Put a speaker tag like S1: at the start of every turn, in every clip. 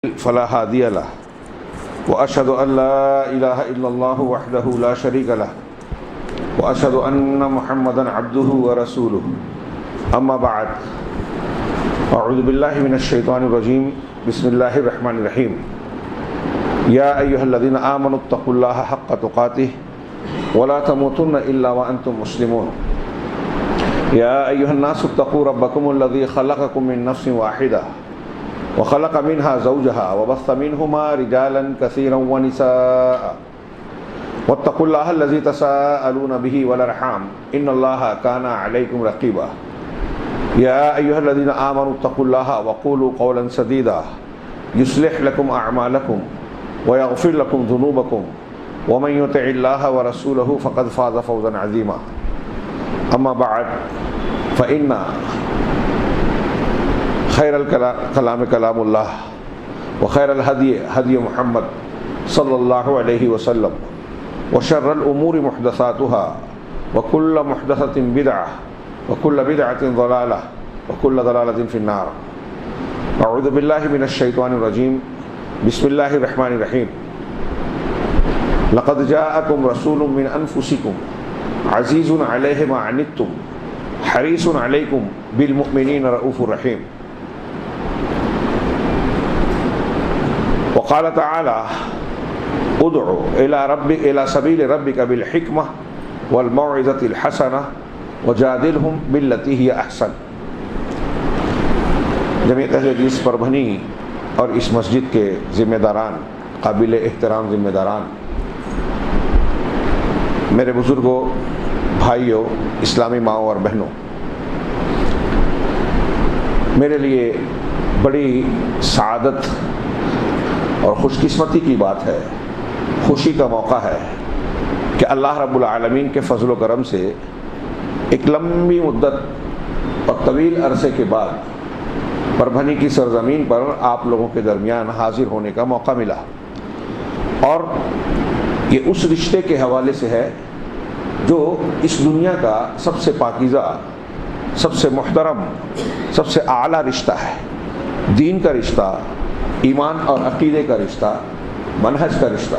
S1: فلا هادي له وأشهد أن لا إله إلا الله وحده لا شريك له وأشهد أن محمدا عبده ورسوله أما بعد أعوذ بالله من الشيطان الرجيم بسم الله الرحمن الرحيم يا أيها الذين آمنوا اتقوا الله حق تقاته ولا تموتن إلا وأنتم مسلمون يا أيها الناس اتقوا ربكم الذي خلقكم من نفس واحدة وخلق منها زوجها وبث منهما رجالا كثيرا ونساء واتقوا الله الذي تساءلون به والأرحام إن الله كان عليكم رقيبا يا أيها الذين آمنوا اتقوا الله وقولوا قولا سديدا يصلح لكم أعمالكم ويغفر لكم ذنوبكم ومن يطع الله ورسوله فقد فاز فوزا عظيما أما بعد فإن خير الكلام كلام الله وخير الهدي هدي محمد صلى الله عليه وسلم وشر الأمور محدثاتها وكل محدثة بدعة وكل بدعة ضلالة وكل ضلالة في النار أعوذ بالله من الشيطان الرجيم بسم الله الرحمن الرحيم لقد جاءكم رسول من أنفسكم عزيز عليه ما عنتم حريص عليكم بالمؤمنين رؤوف رحيم وقال تعالى ادع إلى سبيل ربك بالحكمة والموعظة الحسنة وجادلهم بالتي هي أحسن. جمعیت اہل حدیث پربھنی اور اس مسجد کے ذمہ داران، قابل احترام ذمہ داران، میرے بزرگوں، بھائیوں، اسلامی ماؤں اور بہنوں، میرے لیے بڑی سعادت اور خوش قسمتی کی بات ہے، خوشی کا موقع ہے کہ اللہ رب العالمین کے فضل و کرم سے ایک لمبی مدت اور طویل عرصے کے بعد پربھنی کی سرزمین پر آپ لوگوں کے درمیان حاضر ہونے کا موقع ملا، اور یہ اس رشتے کے حوالے سے ہے جو اس دنیا کا سب سے پاکیزہ، سب سے محترم، سب سے اعلیٰ رشتہ ہے، دین کا رشتہ، ایمان اور عقیدے کا رشتہ، منہج کا رشتہ.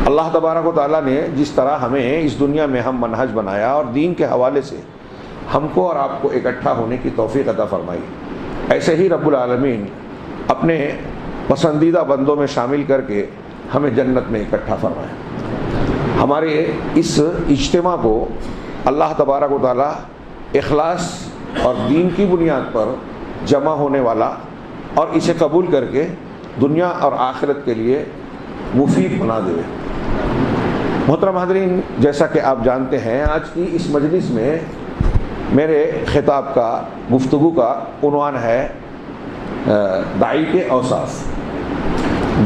S1: اللہ تبارک و تعالیٰ نے جس طرح ہمیں اس دنیا میں ہم منہج بنایا اور دین کے حوالے سے ہم کو اور آپ کو اکٹھا ہونے کی توفیق عطا فرمائی، ایسے ہی رب العالمین اپنے پسندیدہ بندوں میں شامل کر کے ہمیں جنت میں اکٹھا فرمائے. ہمارے اس اجتماع کو اللہ تبارک و تعالیٰ اخلاص اور دین کی بنیاد پر جمع ہونے والا اور اسے قبول کر کے دنیا اور آخرت کے لیے مفید بنا دے. محترم حاضرین، جیسا کہ آپ جانتے ہیں، آج کی اس مجلس میں میرے خطاب کا، گفتگو کا عنوان ہے داعی کے اوصاف.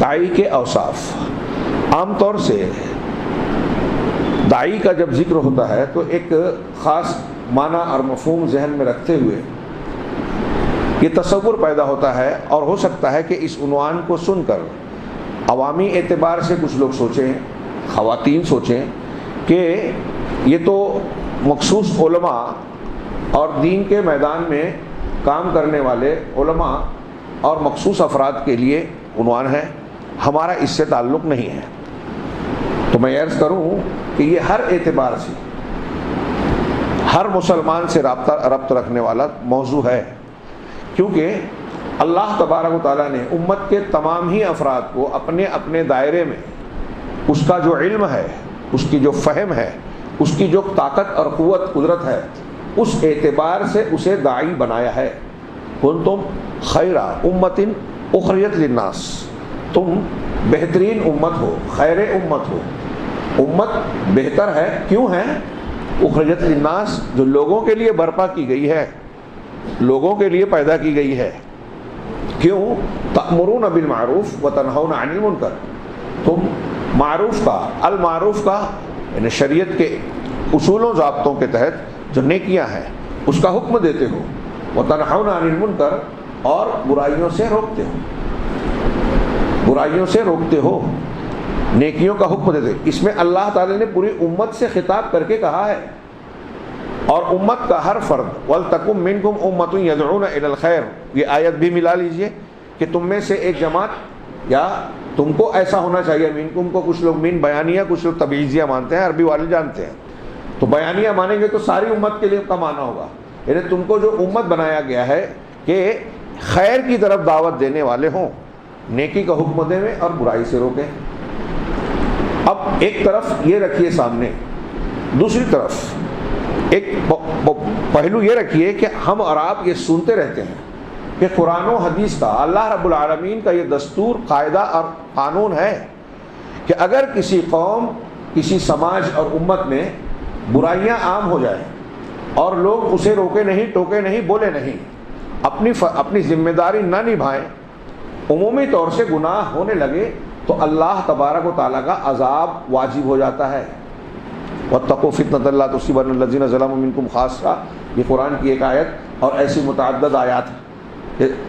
S1: داعی کے اوصاف. عام طور سے داعی کا جب ذکر ہوتا ہے تو ایک خاص معنی اور مفہوم ذہن میں رکھتے ہوئے یہ تصور پیدا ہوتا ہے، اور ہو سکتا ہے کہ اس عنوان کو سن کر عوامی اعتبار سے کچھ لوگ سوچیں، خواتین سوچیں کہ یہ تو مخصوص علماء اور دین کے میدان میں کام کرنے والے علماء اور مخصوص افراد کے لیے عنوان ہے، ہمارا اس سے تعلق نہیں ہے. تو میں عرض کروں کہ یہ ہر اعتبار سے ہر مسلمان سے ربط رکھنے والا موضوع ہے، کیونکہ اللہ تبارک و تعالیٰ نے امت کے تمام ہی افراد کو اپنے اپنے دائرے میں اس کا جو علم ہے، اس کی جو فہم ہے، اس کی جو طاقت اور قوت قدرت ہے، اس اعتبار سے اسے داعی بنایا ہے. کنتم خیر امت اخرجت للناس، تم بہترین امت ہو، خیر امت ہو. امت بہتر ہے، کیوں ہے؟ اخرجت للناس، جو لوگوں کے لیے برپا کی گئی ہے، لوگوں کے لیے پیدا کی گئی ہے. کیوں؟ تأمرون بالمعروف وتنہون عن المنکر. تم معروف کا، المعروف کا یعنی شریعت کے اصول و ضابطوں کے تحت جو نیکیاں ہیں اس کا حکم دیتے ہو، وتنہون عن المنکر، اور برائیوں سے روکتے ہو، برائیوں سے روکتے ہو، نیکیوں کا حکم دیتے. اس میں اللہ تعالی نے پوری امت سے خطاب کر کے کہا ہے، اور امت کا ہر فرد وَلْتَكُمْ مِنْكُمْ أُمَّةٌ يَدْعُونَ إِلَى الْخَيْرِ، یہ آیت بھی ملا لیجئے کہ تم میں سے ایک جماعت یا تم کو ایسا ہونا چاہیے، منکم کو کچھ لوگ مین بیانیہ، کچھ لوگ تبعیضیہ مانتے ہیں، عربی والے جانتے ہیں، تو بیانیہ مانیں گے تو ساری امت کے لیے کا معنی ہوگا، یعنی تم کو جو امت بنایا گیا ہے کہ خیر کی طرف دعوت دینے والے ہوں، نیکی کا حکم دیں اور برائی سے روکیں۔ اب ایک طرف یہ رکھیے سامنے، دوسری طرف ایک پہلو یہ رکھیے کہ ہم اور آپ یہ سنتے رہتے ہیں کہ قرآن و حدیث کا، اللہ رب العالمین کا یہ دستور، قاعدہ اور قانون ہے کہ اگر کسی قوم، کسی سماج اور امت میں برائیاں عام ہو جائیں اور لوگ اسے روکے نہیں، ٹوکے نہیں، بولے نہیں، اپنی ذمہ داری نہ نبھائیں، عمومی طور سے گناہ ہونے لگے، تو اللہ تبارک و تعالیٰ کا عذاب واجب ہو جاتا ہے۔ وَاتَّقُوا فِتْنَةً لَا تُصِيبَنَّ الَّذِينَ ظَلَمُوا مِنكُمْ خَاصَّةً، یہ قرآن کی ایک آیت اور ایسی متعدد آیات ہیں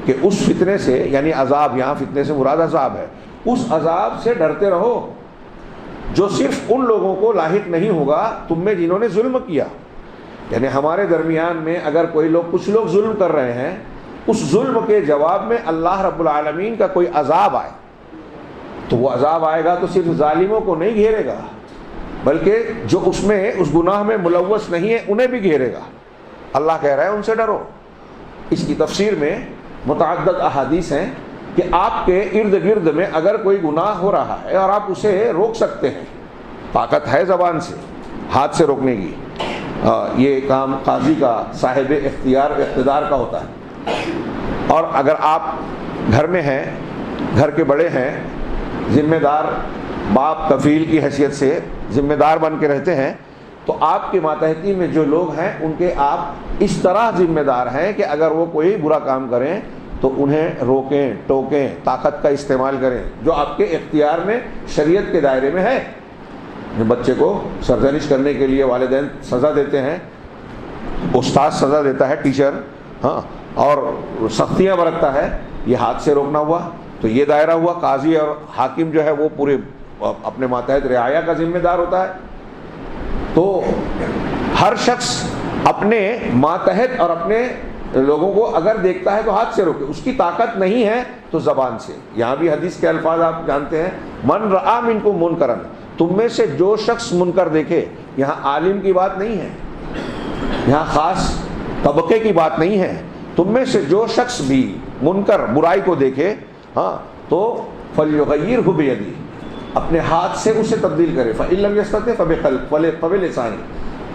S1: کہ اس فتنے سے، یعنی عذاب، یہاں فتنے سے مراد عذاب ہے، اس عذاب سے ڈرتے رہو جو صرف ان لوگوں کو لاحق نہیں ہوگا تم میں جنہوں نے ظلم کیا۔ یعنی ہمارے درمیان میں اگر کچھ لوگ ظلم کر رہے ہیں، اس ظلم کے جواب میں اللہ رب العالمین کا کوئی عذاب آئے تو وہ عذاب آئے گا تو صرف ظالموں کو نہیں گھیرے گا، بلکہ جو اس گناہ میں ملوث نہیں ہے انہیں بھی گھیرے گا۔ اللہ کہہ رہا ہے ان سے ڈرو۔ اس کی تفسیر میں متعدد احادیث ہیں کہ آپ کے ارد گرد میں اگر کوئی گناہ ہو رہا ہے اور آپ اسے روک سکتے ہیں، طاقت ہے زبان سے، ہاتھ سے روکنے کی، یہ کام قاضی کا، صاحب اختیار اقتدار کا ہوتا ہے۔ اور اگر آپ گھر میں ہیں، گھر کے بڑے ہیں، ذمہ دار، باپ کفیل کی حیثیت سے ذمہ دار بن کے رہتے ہیں، تو آپ کے ماتحتی میں جو لوگ ہیں ان کے آپ اس طرح ذمہ دار ہیں کہ اگر وہ کوئی برا کام کریں تو انہیں روکیں، ٹوکیں، طاقت کا استعمال کریں جو آپ کے اختیار میں، شریعت کے دائرے میں ہے۔ بچے کو سرزنش کرنے کے لیے والدین سزا دیتے ہیں، استاد سزا دیتا ہے، ٹیچر، ہاں، اور سختیاں برتتا ہے، یہ ہاتھ سے روکنا ہوا تو یہ دائرہ ہوا۔ قاضی اور حاکم جو ہے وہ پورے اپنے ماتحت رعایا کا ذمہ دار ہوتا ہے۔ تو ہر شخص اپنے ماتحت اور اپنے لوگوں کو اگر دیکھتا ہے تو ہاتھ سے روکے، اس کی طاقت نہیں ہے تو زبان سے۔ یہاں بھی حدیث کے الفاظ آپ جانتے ہیں، من رآ منکم منکرا، تم میں سے جو شخص منکر دیکھے، یہاں عالم کی بات نہیں ہے، یہاں خاص طبقے کی بات نہیں ہے، تم میں سے جو شخص بھی منکر، برائی کو دیکھے، ہاں، تو فلیغیرہ بیدہ، اپنے ہاتھ سے اسے تبدیل کرے، فإن لم یستطع فبلسانہ،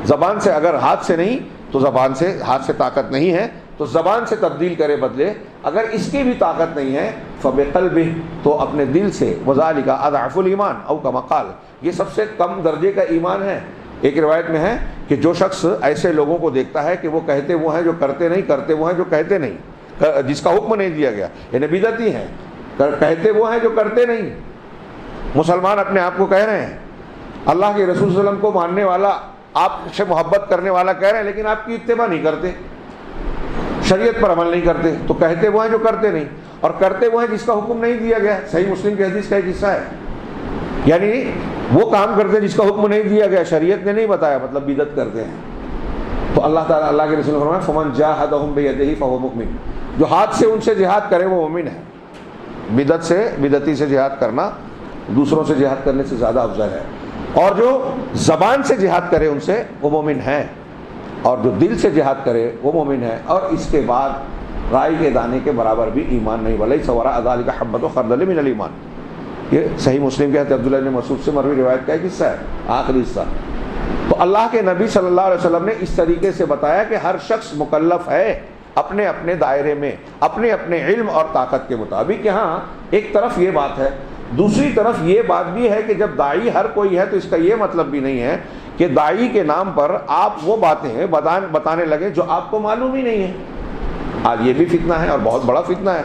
S1: زبان سے، اگر ہاتھ سے نہیں تو زبان سے، ہاتھ سے طاقت نہیں ہے تو زبان سے تبدیل کرے بدلے، اگر اس کی بھی طاقت نہیں ہے فبقلبہ، تو اپنے دل سے، وذالک اضعف الایمان او کما قال، یہ سب سے کم درجے کا ایمان ہے۔ ایک روایت میں ہے کہ جو شخص ایسے لوگوں کو دیکھتا ہے کہ وہ کہتے وہ ہیں جو کرتے نہیں، کرتے وہ ہیں جو کہتے نہیں، جس کا حکم نہیں دیا گیا، یعنی بدعتی ہیں، کہتے وہ ہیں جو کرتے نہیں۔ مسلمان اپنے آپ کو کہہ رہے ہیں، اللہ کے رسول صلی اللہ علیہ وسلم کو ماننے والا، آپ سے محبت کرنے والا کہہ رہے ہیں، لیکن آپ کی اتباع نہیں کرتے، شریعت پر عمل نہیں کرتے، تو کہتے وہ ہیں جو کرتے نہیں، اور کرتے وہ ہیں جس کا حکم نہیں دیا گیا۔ صحیح مسلم کی حدیث کا ایک حصہ ہے، یعنی وہ کام کرتے جس کا حکم نہیں دیا گیا، شریعت نے نہیں بتایا، مطلب بدعت کرتے ہیں۔ تو اللہ تعالیٰ، اللہ کے رسول نے فرمایا فمن جاہدہم بیدہ فہو مؤمن، جو ہاتھ سے ان سے جہاد کرے وہ مومن ہے۔ بدعت سے، بدعتی سے جہاد کرنا دوسروں سے جہاد کرنے سے زیادہ افضل ہے، اور جو زبان سے جہاد کرے ان سے وہ مومن ہے، اور جو دل سے جہاد کرے وہ مومن ہے، اور اس کے بعد رائی کے دانے کے برابر بھی ایمان نہیں، ولیس وراء ذلک حبۃ خردل من الایمان۔ یہ صحیح مسلم کے حضرت عبداللہ بن مسعود سے مروی روایت کا ایک حصہ ہے، آخری حصہ۔ تو اللہ کے نبی صلی اللہ علیہ وسلم نے اس طریقے سے بتایا کہ ہر شخص مکلف ہے اپنے اپنے دائرے میں، اپنے اپنے علم اور طاقت کے مطابق۔ یہاں ایک طرف یہ بات ہے، دوسری طرف یہ بات بھی ہے کہ جب داعی ہر کوئی ہے تو اس کا یہ مطلب بھی نہیں ہے کہ داعی کے نام پر آپ وہ باتیں بتانے لگے جو آپ کو معلوم ہی نہیں ہے۔ آج یہ بھی فتنہ ہے اور بہت بڑا فتنہ ہے۔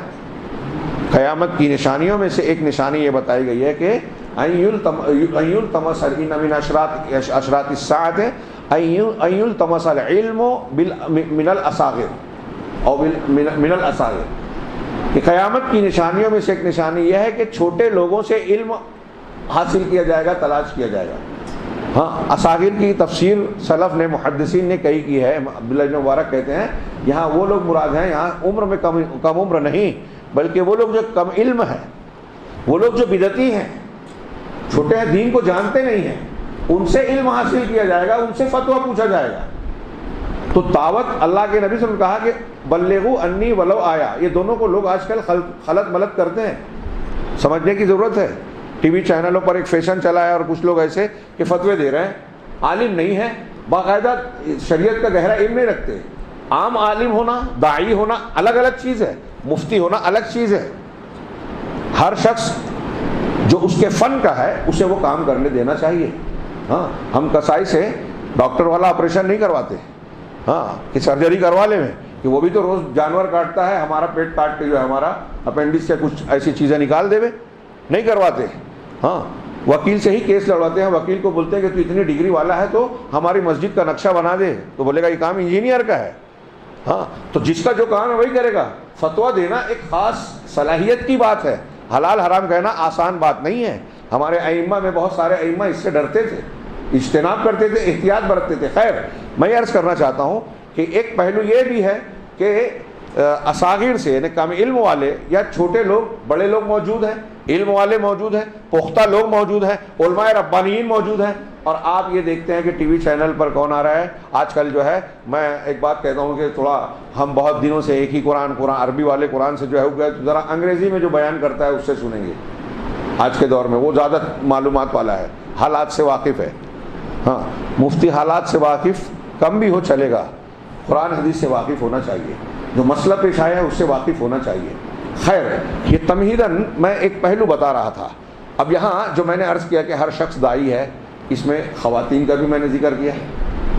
S1: قیامت کی نشانیوں میں سے ایک نشانی یہ بتائی گئی ہے کہ ان یلتمس من اشراط الساعة ان یلتمس العلم من الاصاغر او من الاصاغر، کہ قیامت کی نشانیوں میں سے ایک نشانی یہ ہے کہ چھوٹے لوگوں سے علم حاصل کیا جائے گا، تلاش کیا جائے گا۔ ہاں، اصاغر کی تفسیر سلف نے، محدثین نے کئی کی ہے۔ عبداللہ بن مبارک کہتے ہیں یہاں وہ لوگ مراد ہیں، یہاں عمر میں کم عمر نہیں، بلکہ وہ لوگ جو کم علم ہیں، وہ لوگ جو بدعتی ہیں، چھوٹے ہیں، دین کو جانتے نہیں ہیں، ان سے علم حاصل کیا جائے گا، ان سے فتویٰ پوچھا جائے گا۔ تو دعوت، اللہ کے نبی صلی اللہ علیہ وسلم نے کہا کہ بلغوا انی ولو آیا، یہ دونوں کو لوگ آج کل خلط ملط کرتے ہیں، سمجھنے کی ضرورت ہے۔ ٹی وی چینلوں پر ایک فیشن چلا ہے اور کچھ لوگ ایسے کہ فتوے دے رہے ہیں، عالم نہیں ہے، باقاعدہ شریعت کا گہرا علم نہیں رکھتے۔ عام عالم ہونا، داعی ہونا الگ الگ چیز ہے، مفتی ہونا الگ چیز ہے۔ ہر شخص جو اس کے فن کا ہے اسے وہ کام کرنے دینا چاہیے۔ ہاں، ہم کسائی سے ڈاکٹر والا آپریشن نہیں کرواتے، ہاں کہ سرجری کروا لیں کہ وہ بھی تو روز جانور کاٹتا ہے، ہمارا پیٹ کاٹ کے جو ہے ہمارا اپینڈکس سے کچھ ایسی چیزیں نکال دے، نہیں کرواتے۔ ہاں، وکیل سے ہی کیس لڑواتے ہیں، وکیل کو بولتے ہیں کہ تو اتنی ڈگری والا ہے تو ہماری مسجد کا نقشہ بنا دے، تو بولے گا یہ کام انجینئر کا ہے۔ ہاں، تو جس کا جو کام ہے وہی کرے گا۔ فتویٰ دینا ایک خاص صلاحیت کی بات ہے، حلال حرام کہنا آسان بات نہیں ہے۔ ہمارے ائمہ میں بہت سارے ائمہ اس سے ڈرتے تھے، اجتناب کرتے تھے، احتیاط برتتے تھے۔ خیر، میں عرض کرنا چاہتا ہوں کہ ایک پہلو یہ بھی ہے کہ اصاغیر سے، یعنی کم علم والے یا چھوٹے لوگ، بڑے لوگ موجود ہیں، علم والے موجود ہیں، پختہ لوگ موجود ہیں، علماء ربانیین موجود ہیں، اور آپ یہ دیکھتے ہیں کہ ٹی وی چینل پر کون آ رہا ہے آج کل جو ہے۔ میں ایک بات کہتا ہوں کہ تھوڑا ہم بہت دنوں سے ایک ہی قرآن عربی والے قرآن سے جو ہے وہ ذرا انگریزی میں جو بیان کرتا ہے اس سے سنیں گے۔ آج کے دور میں وہ زیادہ معلومات والا ہے، حالات سے واقف ہے۔ ہاں، مفتی حالات سے واقف کم بھی ہو چلے گا، قرآن حدیث سے واقف ہونا چاہیے، جو مسئلہ پیش آیا ہے اس سے واقف ہونا چاہیے۔ خیر، یہ تمہیداً میں ایک پہلو بتا رہا تھا۔ اب یہاں جو میں نے عرض کیا کہ ہر شخص داعی ہے، اس میں خواتین کا بھی میں نے ذکر کیا۔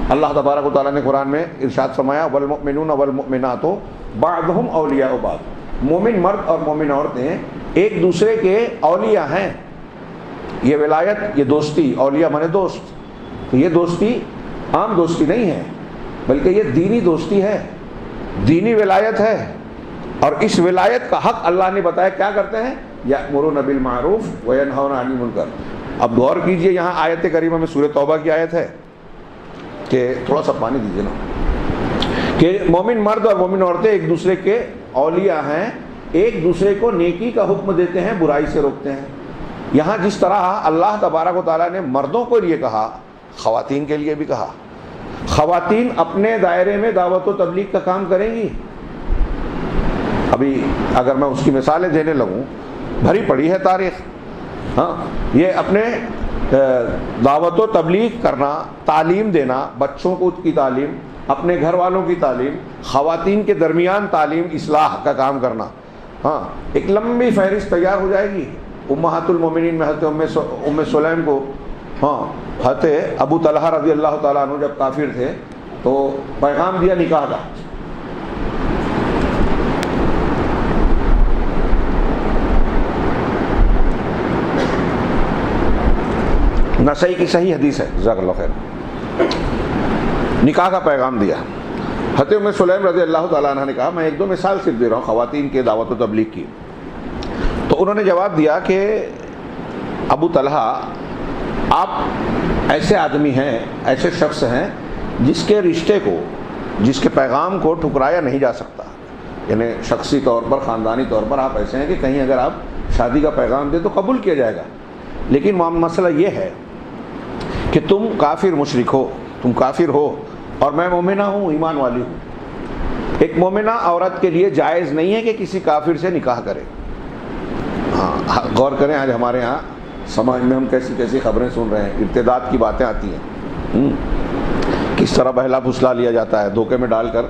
S1: اللہ تبارک و تعالیٰ نے قرآن میں ارشاد فرمایا والمؤمنون والمؤمنات بعضهم اولیاء بعض، مومن مرد اور مومن عورتیں ایک دوسرے کے اولیاء ہیں۔ یہ ولایت، یہ دوستی، اولیاء مانے دوست، تو یہ دوستی عام دوستی نہیں ہے، بلکہ یہ دینی دوستی ہے، دینی ولایت ہے۔ اور اس ولایت کا حق اللہ نے بتایا کیا کرتے ہیں، یأمرون بالمعروف وینہون عن المنکر۔ اب غور کیجئے، یہاں آیت کریمہ میں سورہ توبہ کی آیت ہے کہ تھوڑا سا پانی دیجئے نا، کہ مومن مرد اور مومن عورتیں ایک دوسرے کے اولیاء ہیں، ایک دوسرے کو نیکی کا حکم دیتے ہیں، برائی سے روکتے ہیں۔ یہاں جس طرح اللہ تبارک و تعالیٰ نے مردوں کو لیے کہا، خواتین کے لیے بھی کہا۔ خواتین اپنے دائرے میں دعوت و تبلیغ کا کام کریں گی۔ ابھی اگر میں اس کی مثالیں دینے لگوں، بھری پڑی ہے تاریخ۔ ہاں، یہ اپنے دعوت و تبلیغ کرنا، تعلیم دینا، بچوں کو کی تعلیم، اپنے گھر والوں کی تعلیم، خواتین کے درمیان تعلیم، اصلاح کا کام کرنا۔ ہاں، ایک لمبی فہرست تیار ہو جائے گی۔ امہات المومنین میں حضرت ام سلیم کو، ہاں، حضرت ابو طلحہ رضی اللہ تعالیٰ عنہ جب کافر تھے تو پیغام دیا نکاح کا۔ نسائی کی صحیح حدیث ہے، جزاک اللہ خیر، نکاح کا پیغام دیا۔ حضرت ام سلیم رضی اللہ تعالیٰ عنہ نے کہا، میں ایک دو مثال صرف دے رہا ہوں خواتین کے دعوت و تبلیغ کی۔ تو انہوں نے جواب دیا کہ ابو طلحہ، آپ ایسے آدمی ہیں، ایسے شخص ہیں جس کے رشتے کو، جس کے پیغام کو ٹھکرایا نہیں جا سکتا، یعنی شخصی طور پر، خاندانی طور پر آپ ایسے ہیں کہ کہیں اگر آپ شادی کا پیغام دیں تو قبول کیا جائے گا، لیکن مسئلہ یہ ہے کہ تم کافر مشرک ہو، تم کافر ہو اور میں مومنہ ہوں، ایمان والی ہوں۔ ایک مومنہ عورت کے لیے جائز نہیں ہے کہ کسی کافر سے نکاح کرے۔ ہاں، غور کریں، آج ہمارے ہاں سماج میں ہم کیسی کیسی خبریں سن رہے ہیں، ارتداد کی باتیں آتی ہیں، کس طرح بہلا پھسلا لیا جاتا ہے، دھوکے میں ڈال کر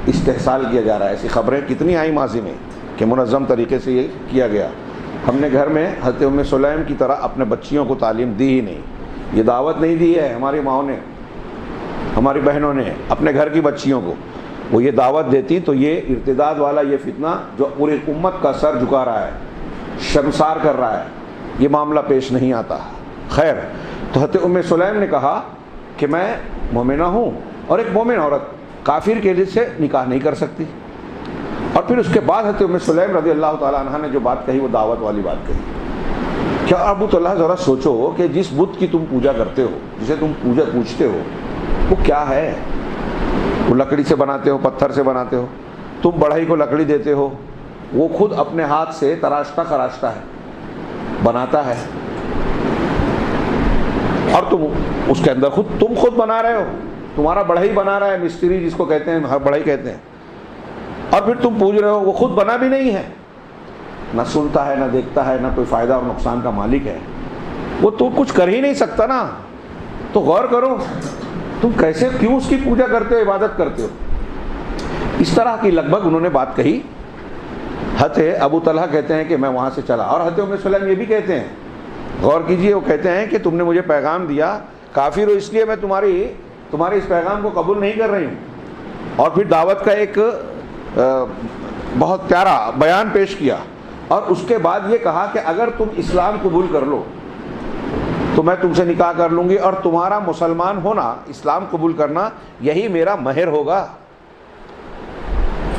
S1: استحصال کیا جا رہا ہے۔ ایسی خبریں کتنی آئی ماضی میں کہ منظم طریقے سے یہ کیا گیا۔ ہم نے گھر میں حضرت ام سلیم کی طرح اپنے بچیوں کو تعلیم دی ہی نہیں، یہ دعوت نہیں دی ہے ہماری ماؤں نے، ہماری بہنوں نے اپنے گھر کی بچیوں کو۔ وہ یہ دعوت دیتی تو یہ ارتداد والا یہ فتنہ جو پوری امت کا سر جھکا رہا ہے، شرمسار کر رہا ہے، یہ معاملہ پیش نہیں آتا۔ خیر، تو حضرت ام سلیم نے کہا کہ میں مومنہ ہوں اور ایک مومن عورت کافر کے لیے سے نکاح نہیں کر سکتی۔ اور پھر اس کے بعد حضرت ام سلیم رضی اللہ تعالیٰ عنہ نے جو بات کہی وہ دعوت والی بات کہی۔ کیا ابو طلحہ ذرا سوچو کہ جس بت کی تم پوجا کرتے ہو، جسے تم پوچھتے ہو، وہ کیا ہے؟ وہ لکڑی سے بناتے ہو، پتھر سے بناتے ہو، تم بڑھئی کو لکڑی دیتے ہو، وہ خود اپنے ہاتھ سے تراشتا خراشتا ہے، بناتا ہے، اور تم اس کے اندر تم خود بنا رہے ہو، تمہارا بڑھئی بنا رہا ہے، مستری جس کو کہتے ہیں، ہر بڑھئی کہتے ہیں، اور پھر تم پوچھ رہے ہو، وہ خود بنا بھی نہیں ہے، نہ سنتا ہے، نہ دیکھتا ہے، نہ کوئی فائدہ اور نقصان کا مالک ہے، وہ تو کچھ کر ہی نہیں سکتا نا. تو غور کرو تم کیسے، کیوں اس کی پوجا کرتے ہو، عبادت کرتے ہو. اس طرح کی لگ بھگ انہوں نے بات کہی. حضرت ابو طلحہ کہتے ہیں کہ میں وہاں سے چلا، اور حضرت ام سلیم یہ بھی کہتے ہیں، غور کیجئے، وہ کہتے ہیں کہ تم نے مجھے پیغام دیا، کافر ہو اس لیے میں تمہارے اس پیغام کو قبول نہیں کر رہی ہوں. اور پھر دعوت کا ایک بہت پیارا بیان پیش کیا، اور اس کے بعد یہ کہا کہ اگر تم اسلام قبول کر لو تو میں تم سے نکاح کر لوں گی، اور تمہارا مسلمان ہونا، اسلام قبول کرنا، یہی میرا مہر ہوگا.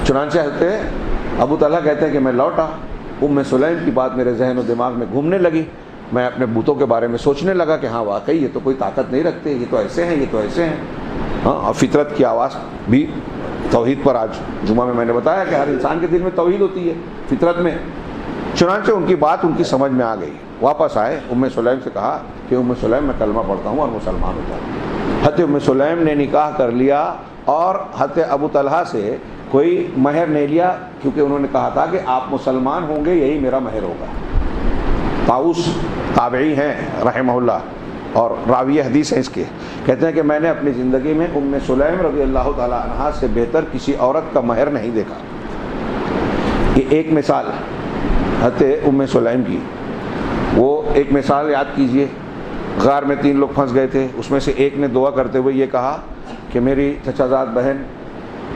S1: چنانچہ حضرت ابو طلحہ کہتے ہیں کہ میں لوٹا، ام سلیم کی بات میرے ذہن و دماغ میں گھومنے لگی، میں اپنے بتوں کے بارے میں سوچنے لگا کہ ہاں واقعی یہ تو کوئی طاقت نہیں رکھتے، یہ تو ایسے ہیں، یہ تو ایسے ہیں. ہاں، اور فطرت کی آواز بھی توحید پر، آج جمعہ میں نے بتایا کہ ہر انسان کے دل میں توحید ہوتی ہے فطرت میں. چنانچہ ان کی بات ان کی سمجھ میں آ گئی، واپس آئے، ام سلیم سے کہا کہ ام سلیم میں کلمہ پڑھتا ہوں اور مسلمان ہوتا ہوں. حضرت ام سلیم نے نکاح کر لیا، اور حضرت ابو طلحہ سے کوئی مہر نہیں لیا، کیونکہ انہوں نے کہا تھا کہ آپ مسلمان ہوں گے، یہی میرا مہر ہوگا. طاؤس تابعی ہیں رحمہ اللہ، اور راوی حدیث ہیں اس کے، کہتے ہیں کہ میں نے اپنی زندگی میں ام سلیم رضی اللہ تعالی عنہا سے بہتر کسی عورت کا مہر نہیں دیکھا. یہ ایک مثال حضرت ام سلیم کی. وہ ایک مثال یاد کیجئے، غار میں 3 لوگ پھنس گئے تھے، اس میں سے ایک نے دعا کرتے ہوئے یہ کہا کہ میری چچا زاد بہن،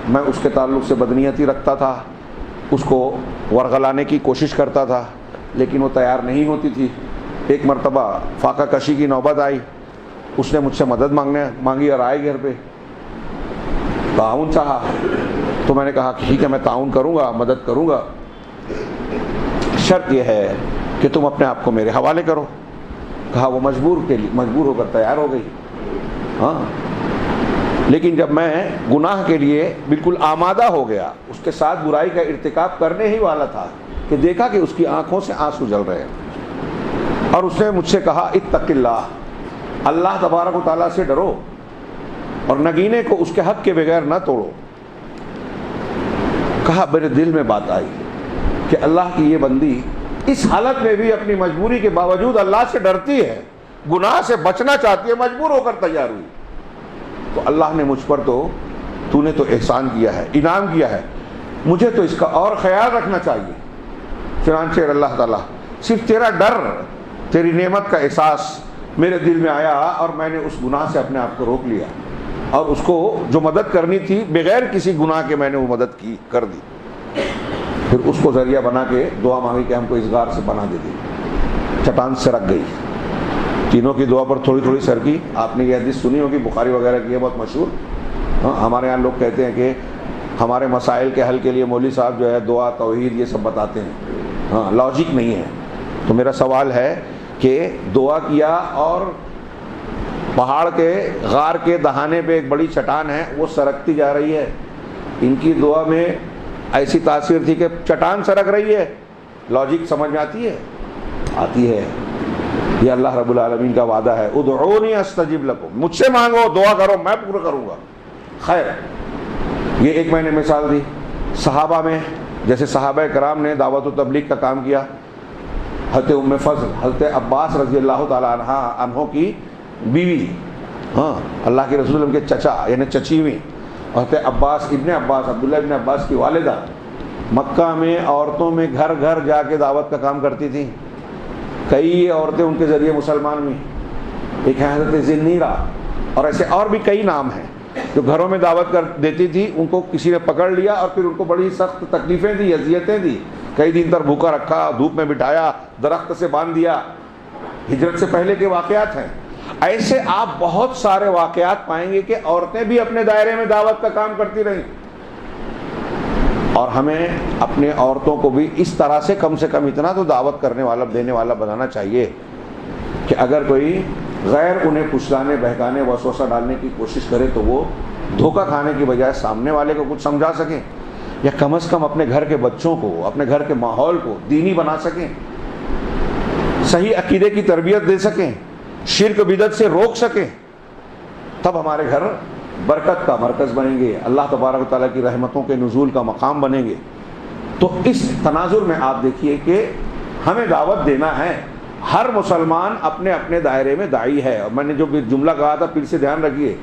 S1: میں اس کے تعلق سے بدنیتی رکھتا تھا، اس کو ورغلانے کی کوشش کرتا تھا، لیکن وہ تیار نہیں ہوتی تھی. ایک مرتبہ فاقہ کشی کی نوبت آئی، اس نے مجھ سے مدد مانگی اور آئے گھر پہ، تعاون چاہا، تو میں نے کہا کہ ٹھیک ہے میں تعاون کروں گا، مدد کروں گا، شرط یہ ہے کہ تم اپنے آپ کو میرے حوالے کرو. کہا وہ مجبور ہو کر تیار ہو گئی. ہاں، لیکن جب میں گناہ کے لیے بالکل آمادہ ہو گیا، اس کے ساتھ برائی کا ارتکاب کرنے ہی والا تھا، کہ دیکھا کہ اس کی آنکھوں سے آنسو جل رہے ہیں، اور اس نے مجھ سے کہا اتق اللہ، اللہ تبارک و تعالیٰ سے ڈرو، اور نگینے کو اس کے حق کے بغیر نہ توڑو. کہا میرے دل میں بات آئی کہ اللہ کی یہ بندی اس حالت میں بھی اپنی مجبوری کے باوجود اللہ سے ڈرتی ہے، گناہ سے بچنا چاہتی ہے، مجبور ہو کر تیار ہوئی. تو اللہ نے مجھ پر تو نے تو احسان کیا ہے، انعام کیا ہے، مجھے تو اس کا اور خیال رکھنا چاہیے. چنانچہ اللہ تعالیٰ صرف تیرا ڈر، تیری نعمت کا احساس میرے دل میں آیا، اور میں نے اس گناہ سے اپنے آپ کو روک لیا، اور اس کو جو مدد کرنی تھی بغیر کسی گناہ کے میں نے وہ مدد کر دی. پھر اس کو ذریعہ بنا کے دعا مانگی کہ ہم کو اس غار سے بنا دے دی. چٹان سے رکھ گئی، تینوں کی دعا پر تھوڑی تھوڑی سرکی. آپ نے یہ حدیث سنی ہوگی، بخاری وغیرہ کی ہے، بہت مشہور. ہاں، ہمارے یہاں لوگ کہتے ہیں کہ ہمارے مسائل کے حل کے لیے مولوی صاحب جو ہے دعا، توحید، یہ سب بتاتے ہیں. ہاں، لاجک نہیں ہے. تو میرا سوال ہے کہ دعا کیا، اور پہاڑ کے غار کے دہانے پہ ایک بڑی چٹان ہے، وہ سرکتی جا رہی ہے. ان کی دعا میں ایسی تاثیر تھی کہ چٹان سرک رہی ہے. لاجک سمجھ میں آتی ہے؟ آتی ہے. یہ اللہ رب العالمین کا وعدہ ہے، ادعونی استجب لکم، مجھ سے مانگو، دعا کرو، میں پورا کروں گا. خیر، یہ ایک میں نے مثال دی. صحابہ میں جیسے صحابہ کرام نے دعوت و تبلیغ کا کام کیا. حضرت ام فضل، حضرت عباس رضی اللہ تعالیٰ عنہ کی بیوی، ہاں، اللہ کے رسول کے چچا یعنی چچی ہوئی، حضرت عباس ابن عباس، عبداللہ ابن عباس کی والدہ، مکہ میں عورتوں میں گھر گھر جا کے دعوت کا کام کرتی تھیں. کئی عورتیں ان کے ذریعے مسلمان ہوئی. ایک ہے حضرت زنیرہ، اور ایسے اور بھی کئی نام ہیں جو گھروں میں دعوت کر دیتی تھی. ان کو کسی نے پکڑ لیا اور پھر ان کو بڑی سخت تکلیفیں دی، اذیتیں دی، کئی دن تک بھوکا رکھا، دھوپ میں بٹھایا، درخت سے باندھ دیا. ہجرت سے پہلے کے واقعات ہیں. ایسے آپ بہت سارے واقعات پائیں گے کہ عورتیں بھی اپنے دائرے میں دعوت کا کام کرتی رہیں. اور ہمیں اپنے عورتوں کو بھی اس طرح سے کم اتنا تو دعوت کرنے والا، دینے والا بنانا چاہیے کہ اگر کوئی غیر انہیں پھسلانے، بہکانے، وسوسہ ڈالنے کی کوشش کرے تو وہ دھوکہ کھانے کی بجائے سامنے والے کو کچھ سمجھا سکیں. یا کم از کم اپنے گھر کے بچوں کو، اپنے گھر کے ماحول کو دینی بنا سکیں، صحیح عقیدے کی تربیت دے سکیں، شرک بدعت سے روک سکیں، تب ہمارے گھر برکت کا مرکز بنیں گے، اللہ تبارک و تعالیٰ کی رحمتوں کے نزول کا مقام بنیں گے۔ تو اس تناظر میں آپ دیکھیے کہ ہمیں دعوت دینا ہے، ہر مسلمان اپنے اپنے دائرے میں داعی ہے۔ اور میں نے جو جملہ کہا تھا پھر سے دھیان رکھیے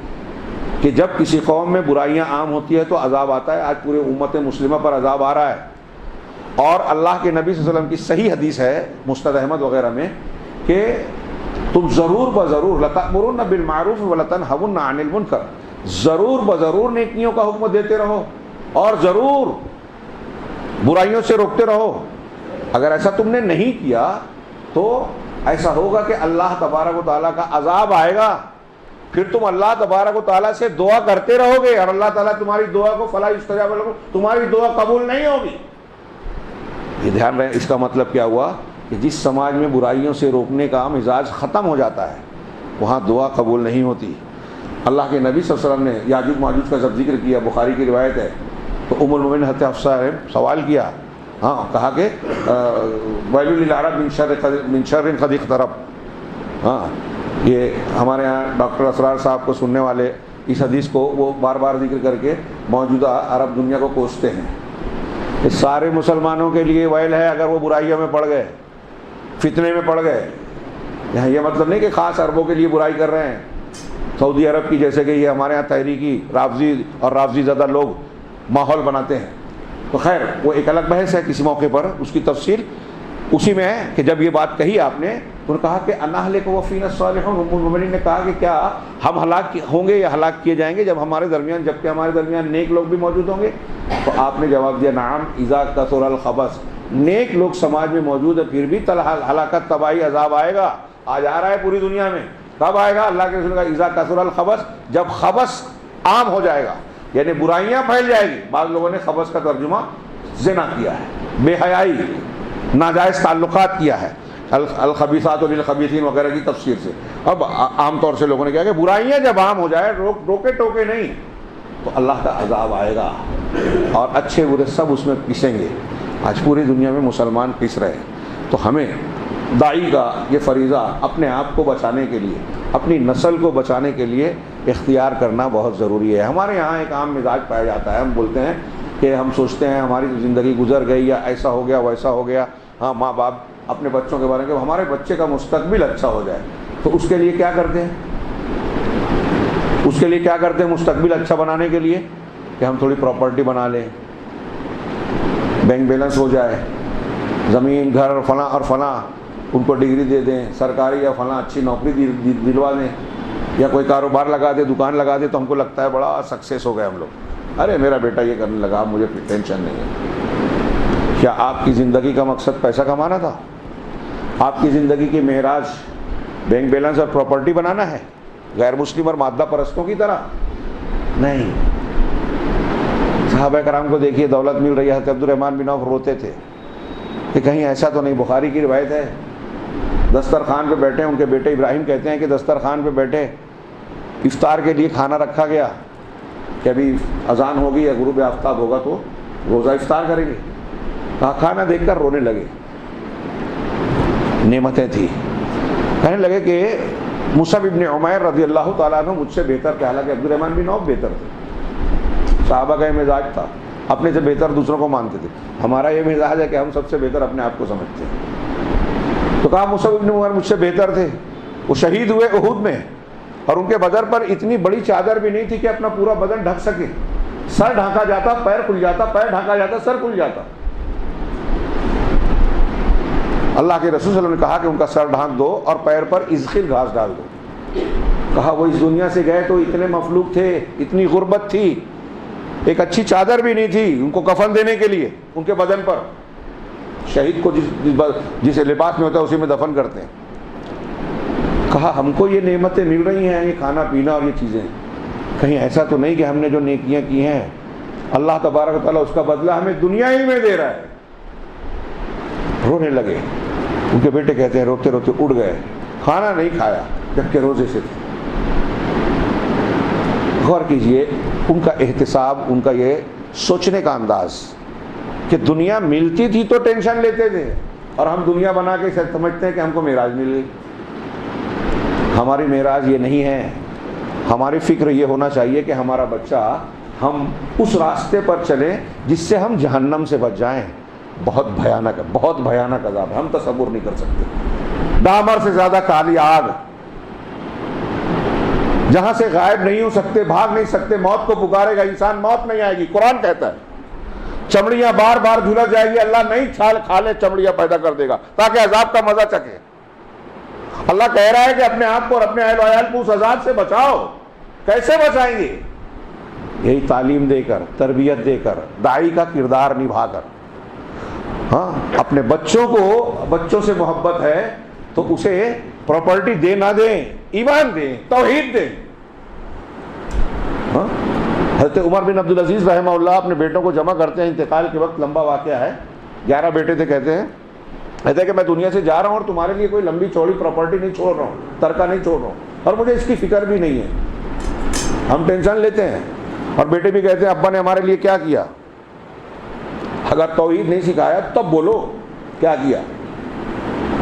S1: کہ جب کسی قوم میں برائیاں عام ہوتی ہے تو عذاب آتا ہے۔ آج پورے امت مسلمہ پر عذاب آ رہا ہے، اور اللہ کے نبی صلی اللہ علیہ وسلم کی صحیح حدیث ہے مسند احمد وغیرہ میں کہ تم ضرور بضرور لتأمرن بالمعروف ولتنہون عن المنکر، ضرور بضرور نیکیوں کا حکم دیتے رہو اور ضرور برائیوں سے روکتے رہو۔ اگر ایسا تم نے نہیں کیا تو ایسا ہوگا کہ اللہ تبارک و تعالیٰ کا عذاب آئے گا، پھر تم اللہ تبارک و تعالیٰ سے دعا کرتے رہو گے اور اللہ تعالیٰ تمہاری دعا کو فلا یستجاب لکم، تمہاری دعا قبول نہیں ہوگی۔ یہ دھیان رہے، اس کا مطلب کیا ہوا کہ جس سماج میں برائیوں سے روکنے کا مزاج ختم ہو جاتا ہے وہاں دعا قبول نہیں ہوتی۔ اللہ کے نبی صلی اللہ علیہ وسلم نے یاجوج ماجوج کا جب ذکر کیا، بخاری کی روایت ہے، تو ام المؤمنین حضرت حفصہ نے سوال کیا، کہا کہ ویل للعرب من شر قد اقترب۔ یہ ہمارے یہاں ڈاکٹر اسرار صاحب کو سننے والے اس حدیث کو وہ بار بار ذکر کر کے موجودہ عرب دنیا کو کوستے ہیں کہ سارے مسلمانوں کے لیے ویل ہے اگر وہ برائیوں میں پڑ گئے، فتنے میں پڑ گئے۔ یہاں یہ مطلب نہیں کہ خاص عربوں کے لیے برائی کر رہے ہیں، سعودی عرب کی جیسے کہ یہ ہمارے یہاں تحریکی رافضی اور رافضی زدہ لوگ ماحول بناتے ہیں، تو خیر وہ ایک الگ بحث ہے، کسی موقع پر اس کی تفصیل اسی میں ہے کہ جب یہ بات کہی آپ نے تو انہوں نے کہا کہ انہلک وفینا الصالحون، ام المؤمنین نے کہا کہ کیا ہم ہلاک ہوں گے یا ہلاک کیے جائیں گے جب ہمارے درمیان، جبکہ ہمارے درمیان نیک لوگ بھی موجود ہوں گے؟ تو آپ نے جواب دیا نعم اذا کثر الخبث، نیک لوگ سماج میں موجود ہے پھر بھی ہلاکت، تباہی، عذاب آئے گا، آج آ رہا ہے پوری دنیا میں۔ کب آئے گا؟ اللہ کے رسول کا اذا کثر الخبث، جب خبث عام ہو جائے گا، یعنی برائیاں پھیل جائے گی۔ بعض لوگوں نے خبث کا ترجمہ زنا کیا ہے، بے حیائی، ناجائز تعلقات کیا ہے، الخبیثات للخبیثین وغیرہ کی تفسیر سے۔ اب عام طور سے لوگوں نے کہا کہ برائیاں جب عام ہو جائے، روکے ٹوکے نہیں، تو اللہ کا عذاب آئے گا اور اچھے برے سب اس میں پسیں گے۔ آج پوری دنیا میں مسلمان پس رہے ہیں، تو ہمیں داعی کا یہ فریضہ اپنے آپ کو بچانے کے لیے، اپنی نسل کو بچانے کے لیے اختیار کرنا بہت ضروری ہے۔ ہمارے یہاں ایک عام مزاج پایا جاتا ہے، ہم بولتے ہیں کہ ہم سوچتے ہیں ہماری زندگی گزر گئی یا ایسا ہو گیا ویسا ہو گیا، ہاں ماں باپ اپنے بچوں کے بارے میں کہ ہمارے بچے کا مستقبل اچھا ہو جائے، تو اس کے لیے کیا کرتے ہیں؟ اس کے لیے کیا کرتے ہیں مستقبل اچھا بنانے کے لیے؟ کہ ہم تھوڑی پراپرٹی بنا لیں، بینک بیلنس ہو جائے، زمین گھر فلاں اور فلاں، ان کو ڈگری دے دیں سرکاری یا فلاں اچھی نوکری دلوا دیں، یا کوئی کاروبار لگا دے، دکان لگا دے، تو ہم کو لگتا ہے بڑا سکسیس ہو گئے ہم لوگ، ارے میرا بیٹا یہ کرنے لگا، مجھے ٹینشن نہیں ہے۔ کیا آپ کی زندگی کا مقصد پیسہ کمانا تھا؟ آپ کی زندگی کی معراج بینک بیلنس اور پراپرٹی بنانا ہے غیر مسلم اور مادہ پرستوں کی طرح؟ نہیں۔ صحابہ کرام کو دیکھیے، دولت مل رہی ہے، حضرت عبدالرحمن بن عوف روتے تھے کہ کہیں ایسا تو نہیں، بخاری کی روایت ہے، دسترخوان پہ بیٹھے، ان کے بیٹے ابراہیم کہتے ہیں کہ دسترخوان پہ بیٹھے، افطار کے لیے کھانا رکھا گیا کہ ابھی اذان ہوگی یا غروب آفتاب ہوگا تو روزہ افطار کریں گے، کھانا دیکھ کر رونے لگے، نعمتیں تھیں، کہنے لگے کہ مصعب ابن عمیر رضی اللہ تعالیٰ عنہ مجھ سے بہتر تھے، حالانکہ عبدالرحمن بن عوف بہتر تھے، صحابہ کا یہ مزاج تھا، اپنے سے بہتر دوسروں کو مانتے تھے۔ ہمارا یہ مزاج ہے کہ ہم سب سے بہتر اپنے آپ کو سمجھتے ہیں۔ تو کہا مصعب ابن عمیر مجھ سے بہتر تھے، وہ شہید ہوئے احد میں، اور ان کے بدن پر اتنی بڑی چادر بھی نہیں تھی کہ اپنا پورا بدن ڈھک سکے، سر ڈھانکا جاتا، پیر کھل جاتا، پیر ڈھانکا جاتا، سر کھل جاتا۔ اللہ کے رسول صلی اللہ علیہ وسلم نے کہا کہ ان کا سر ڈھانک دو اور پیر پر ازخر گھاس ڈال دو۔ کہا وہ اس دنیا سے گئے تو اتنے مفلوق تھے، اتنی غربت تھی، ایک اچھی چادر بھی نہیں تھی ان کو کفن دینے کے لیے ان کے بدن پر، شہید کو جس لباس میں ہوتا ہے اسی میں دفن کرتے ہیں۔ کہا ہم کو یہ نعمتیں مل رہی ہیں، یہ کھانا پینا اور یہ چیزیں، کہیں ایسا تو نہیں کہ ہم نے جو نیکیاں کی ہیں اللہ تبارک و تعالیٰ اس کا بدلہ ہمیں دنیا ہی میں دے رہا ہے؟ رونے لگے۔ ان کے بیٹے کہتے ہیں روتے روتے اڑ گئے، کھانا نہیں کھایا جبکہ روزے سے تھے۔ غور کیجئے ان کا احتساب، ان کا یہ سوچنے کا انداز کہ دنیا ملتی تھی تو ٹینشن لیتے تھے، اور ہم دنیا بنا کے سمجھتے ہیں کہ ہم کو معراج مل گئی۔ ہماری معراج یہ نہیں ہے۔ ہماری فکر یہ ہونا چاہیے کہ ہمارا بچہ، ہم اس راستے پر چلیں جس سے ہم جہنم سے بچ جائیں۔ بہت بھیانک عذاب ہے، ہم تصور نہیں کر سکتے۔ ڈامر سے زیادہ کالی آگ، جہاں سے غائب نہیں ہو سکتے، بھاگ نہیں سکتے، موت کو پکارے گا انسان، موت نہیں آئے گی۔ قرآن کہتا ہے چمڑیاں بار بار جھلس جائے گی، اللہ نہیں چھال کھالے چمڑیاں پیدا کر دے گا تاکہ عذاب کا مزہ چکے۔ اللہ کہہ رہا ہے کہ اپنے آپ کو اور اپنے اہل و عیال کو اس عذاب سے بچاؤ۔ کیسے بچائیں گے؟ یہی تعلیم دے کر، تربیت دے کر، داعی کا کردار نبھا کر۔ ہاں، اپنے بچوں سے محبت ہے تو اسے پراپرٹی دے نہ دیں، ایمان دیں، توحید دیں۔ ہاں، حضرت عمر بن عبدالعزیز رحمہ اللہ اپنے بیٹوں کو جمع کرتے ہیں، انتقال کے وقت، لمبا واقعہ ہے، 11 بیٹے تھے، کہتے ہیں کہ میں دنیا سے جا رہا ہوں اور تمہارے لیے کوئی لمبی چوڑی پراپرٹی نہیں چھوڑ رہا ہوں، ترکہ نہیں چھوڑ رہا ہوں، اور مجھے اس کی فکر بھی نہیں ہے۔ ہم ٹینشن لیتے ہیں، اور بیٹے بھی کہتے ہیں ابا نے ہمارے لیے کیا کیا؟ اگر توحید نہیں سکھایا تب بولو کیا کیا؟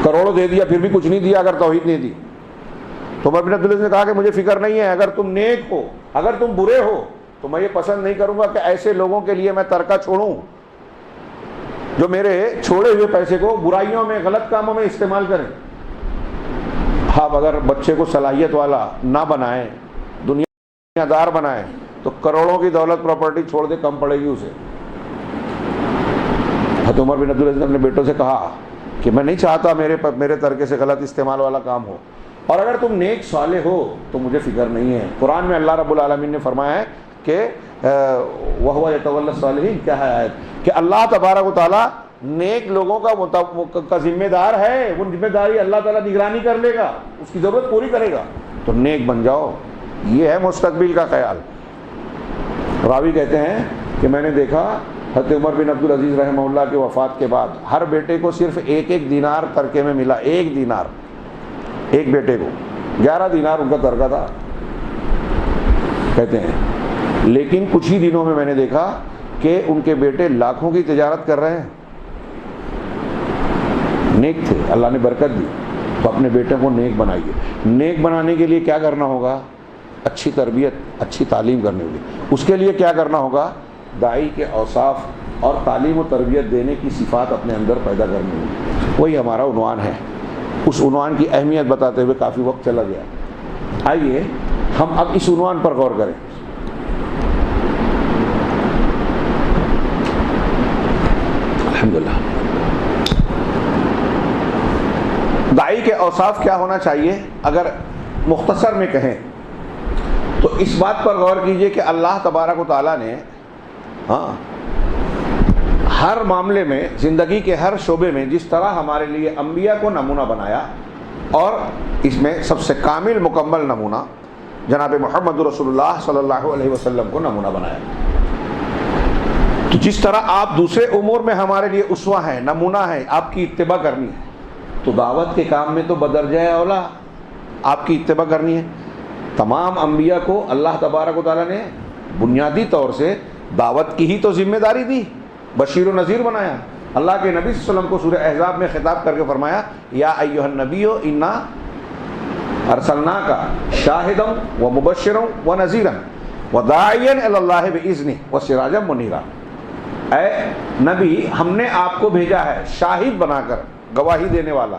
S1: کروڑوں دے دیا پھر بھی کچھ نہیں دیا اگر توحید نہیں دی۔ تو عمر بن عبدالعزیز نے کہا کہ مجھے فکر نہیں ہے، اگر تم نیک ہو، اگر تم برے ہو تو میں یہ پسند نہیں کروں گا کہ ایسے لوگوں کے لیے میں ترکہ چھوڑوں جو میرے چھوڑے ہوئے پیسے کو برائیوں میں، غلط کاموں میں استعمال کریں۔ آپ اگر بچے کو صلاحیت والا نہ بنائیں، دنیا دار بنائیں، تو کروڑوں کی دولت پراپرٹی چھوڑ دے، کم پڑے گی اسے۔ حضرت عمر بن عبدالعزیز نے اپنے بیٹوں سے کہا کہ میں نہیں چاہتا میرے ترکے سے غلط استعمال والا کام ہو، اور اگر تم نیک صالح ہو تو مجھے فکر نہیں ہے۔ قرآن میں اللہ رب العالمین نے فرمایا ہے کہ وَهُوَ يَتَوَلَّى الصَّالِحِينَ، کیا ہے آیت، کہ اللہ تبارک و تعالیٰ نیک لوگوں کا ذمہ دار ہے، وہ ذمہ داری اللہ تعالیٰ نگرانی کر لے گا، اس کی ضرورت پوری کرے گا، تو نیک بن جاؤ۔ یہ ہے مستقبل کا خیال۔ راوی کہتے ہیں کہ میں نے دیکھا حضرت عمر بن عبدالعزیز رحمہ اللہ کے وفات کے بعد ہر بیٹے کو صرف ایک دینار ترکے میں ملا، 1 دینار، ایک بیٹے کو 11 دینار ان کا ترکہ تھا، کہتے ہیں۔ لیکن کچھ ہی دنوں میں میں نے دیکھا کہ ان کے بیٹے لاکھوں کی تجارت کر رہے ہیں۔ نیک تھے، اللہ نے برکت دی، تو اپنے بیٹے کو نیک بنائیے۔ نیک بنانے کے لیے کیا کرنا ہوگا؟ اچھی تربیت، اچھی تعلیم کرنی ہوگی۔ اس کے لیے کیا کرنا ہوگا؟ داعی کے اوصاف اور تعلیم و تربیت دینے کی صفات اپنے اندر پیدا کرنی ہوگی۔ وہی ہمارا عنوان ہے۔ اس عنوان کی اہمیت بتاتے ہوئے کافی وقت چلا گیا، آئیے ہم اب اس عنوان پر غور کریں۔ الحمدللہ، داعی کے اوصاف کیا ہونا چاہیے؟ اگر مختصر میں کہیں تو اس بات پر غور کیجئے کہ اللہ تبارک و تعالیٰ نے ہر معاملے میں، زندگی کے ہر شعبے میں جس طرح ہمارے لیے انبیاء کو نمونہ بنایا، اور اس میں سب سے کامل مکمل نمونہ جناب محمد رسول اللہ صلی اللہ علیہ وسلم کو نمونہ بنایا۔ تو جس طرح آپ دوسرے امور میں ہمارے لیے اسوہ ہیں، نمونہ ہیں، آپ کی اتباع کرنی ہے، تو دعوت کے کام میں تو بدرجہ اولا آپ کی اتباع کرنی ہے۔ تمام انبیاء کو اللہ تبارک و تعالیٰ نے بنیادی طور سے دعوت کی ہی تو ذمہ داری دی، بشیر و نذیر بنایا۔ اللہ کے نبی صلی اللہ علیہ وسلم کو سورہ احزاب میں خطاب کر کے فرمایا یا ایھا النبی انا ارسلناک شاہدا ومبشرا ونذیرا وداعیا الی اللہ باذنہ وسراجا منیرا۔ اے نبی، ہم نے آپ کو بھیجا ہے شاہد بنا کر، گواہی دینے والا۔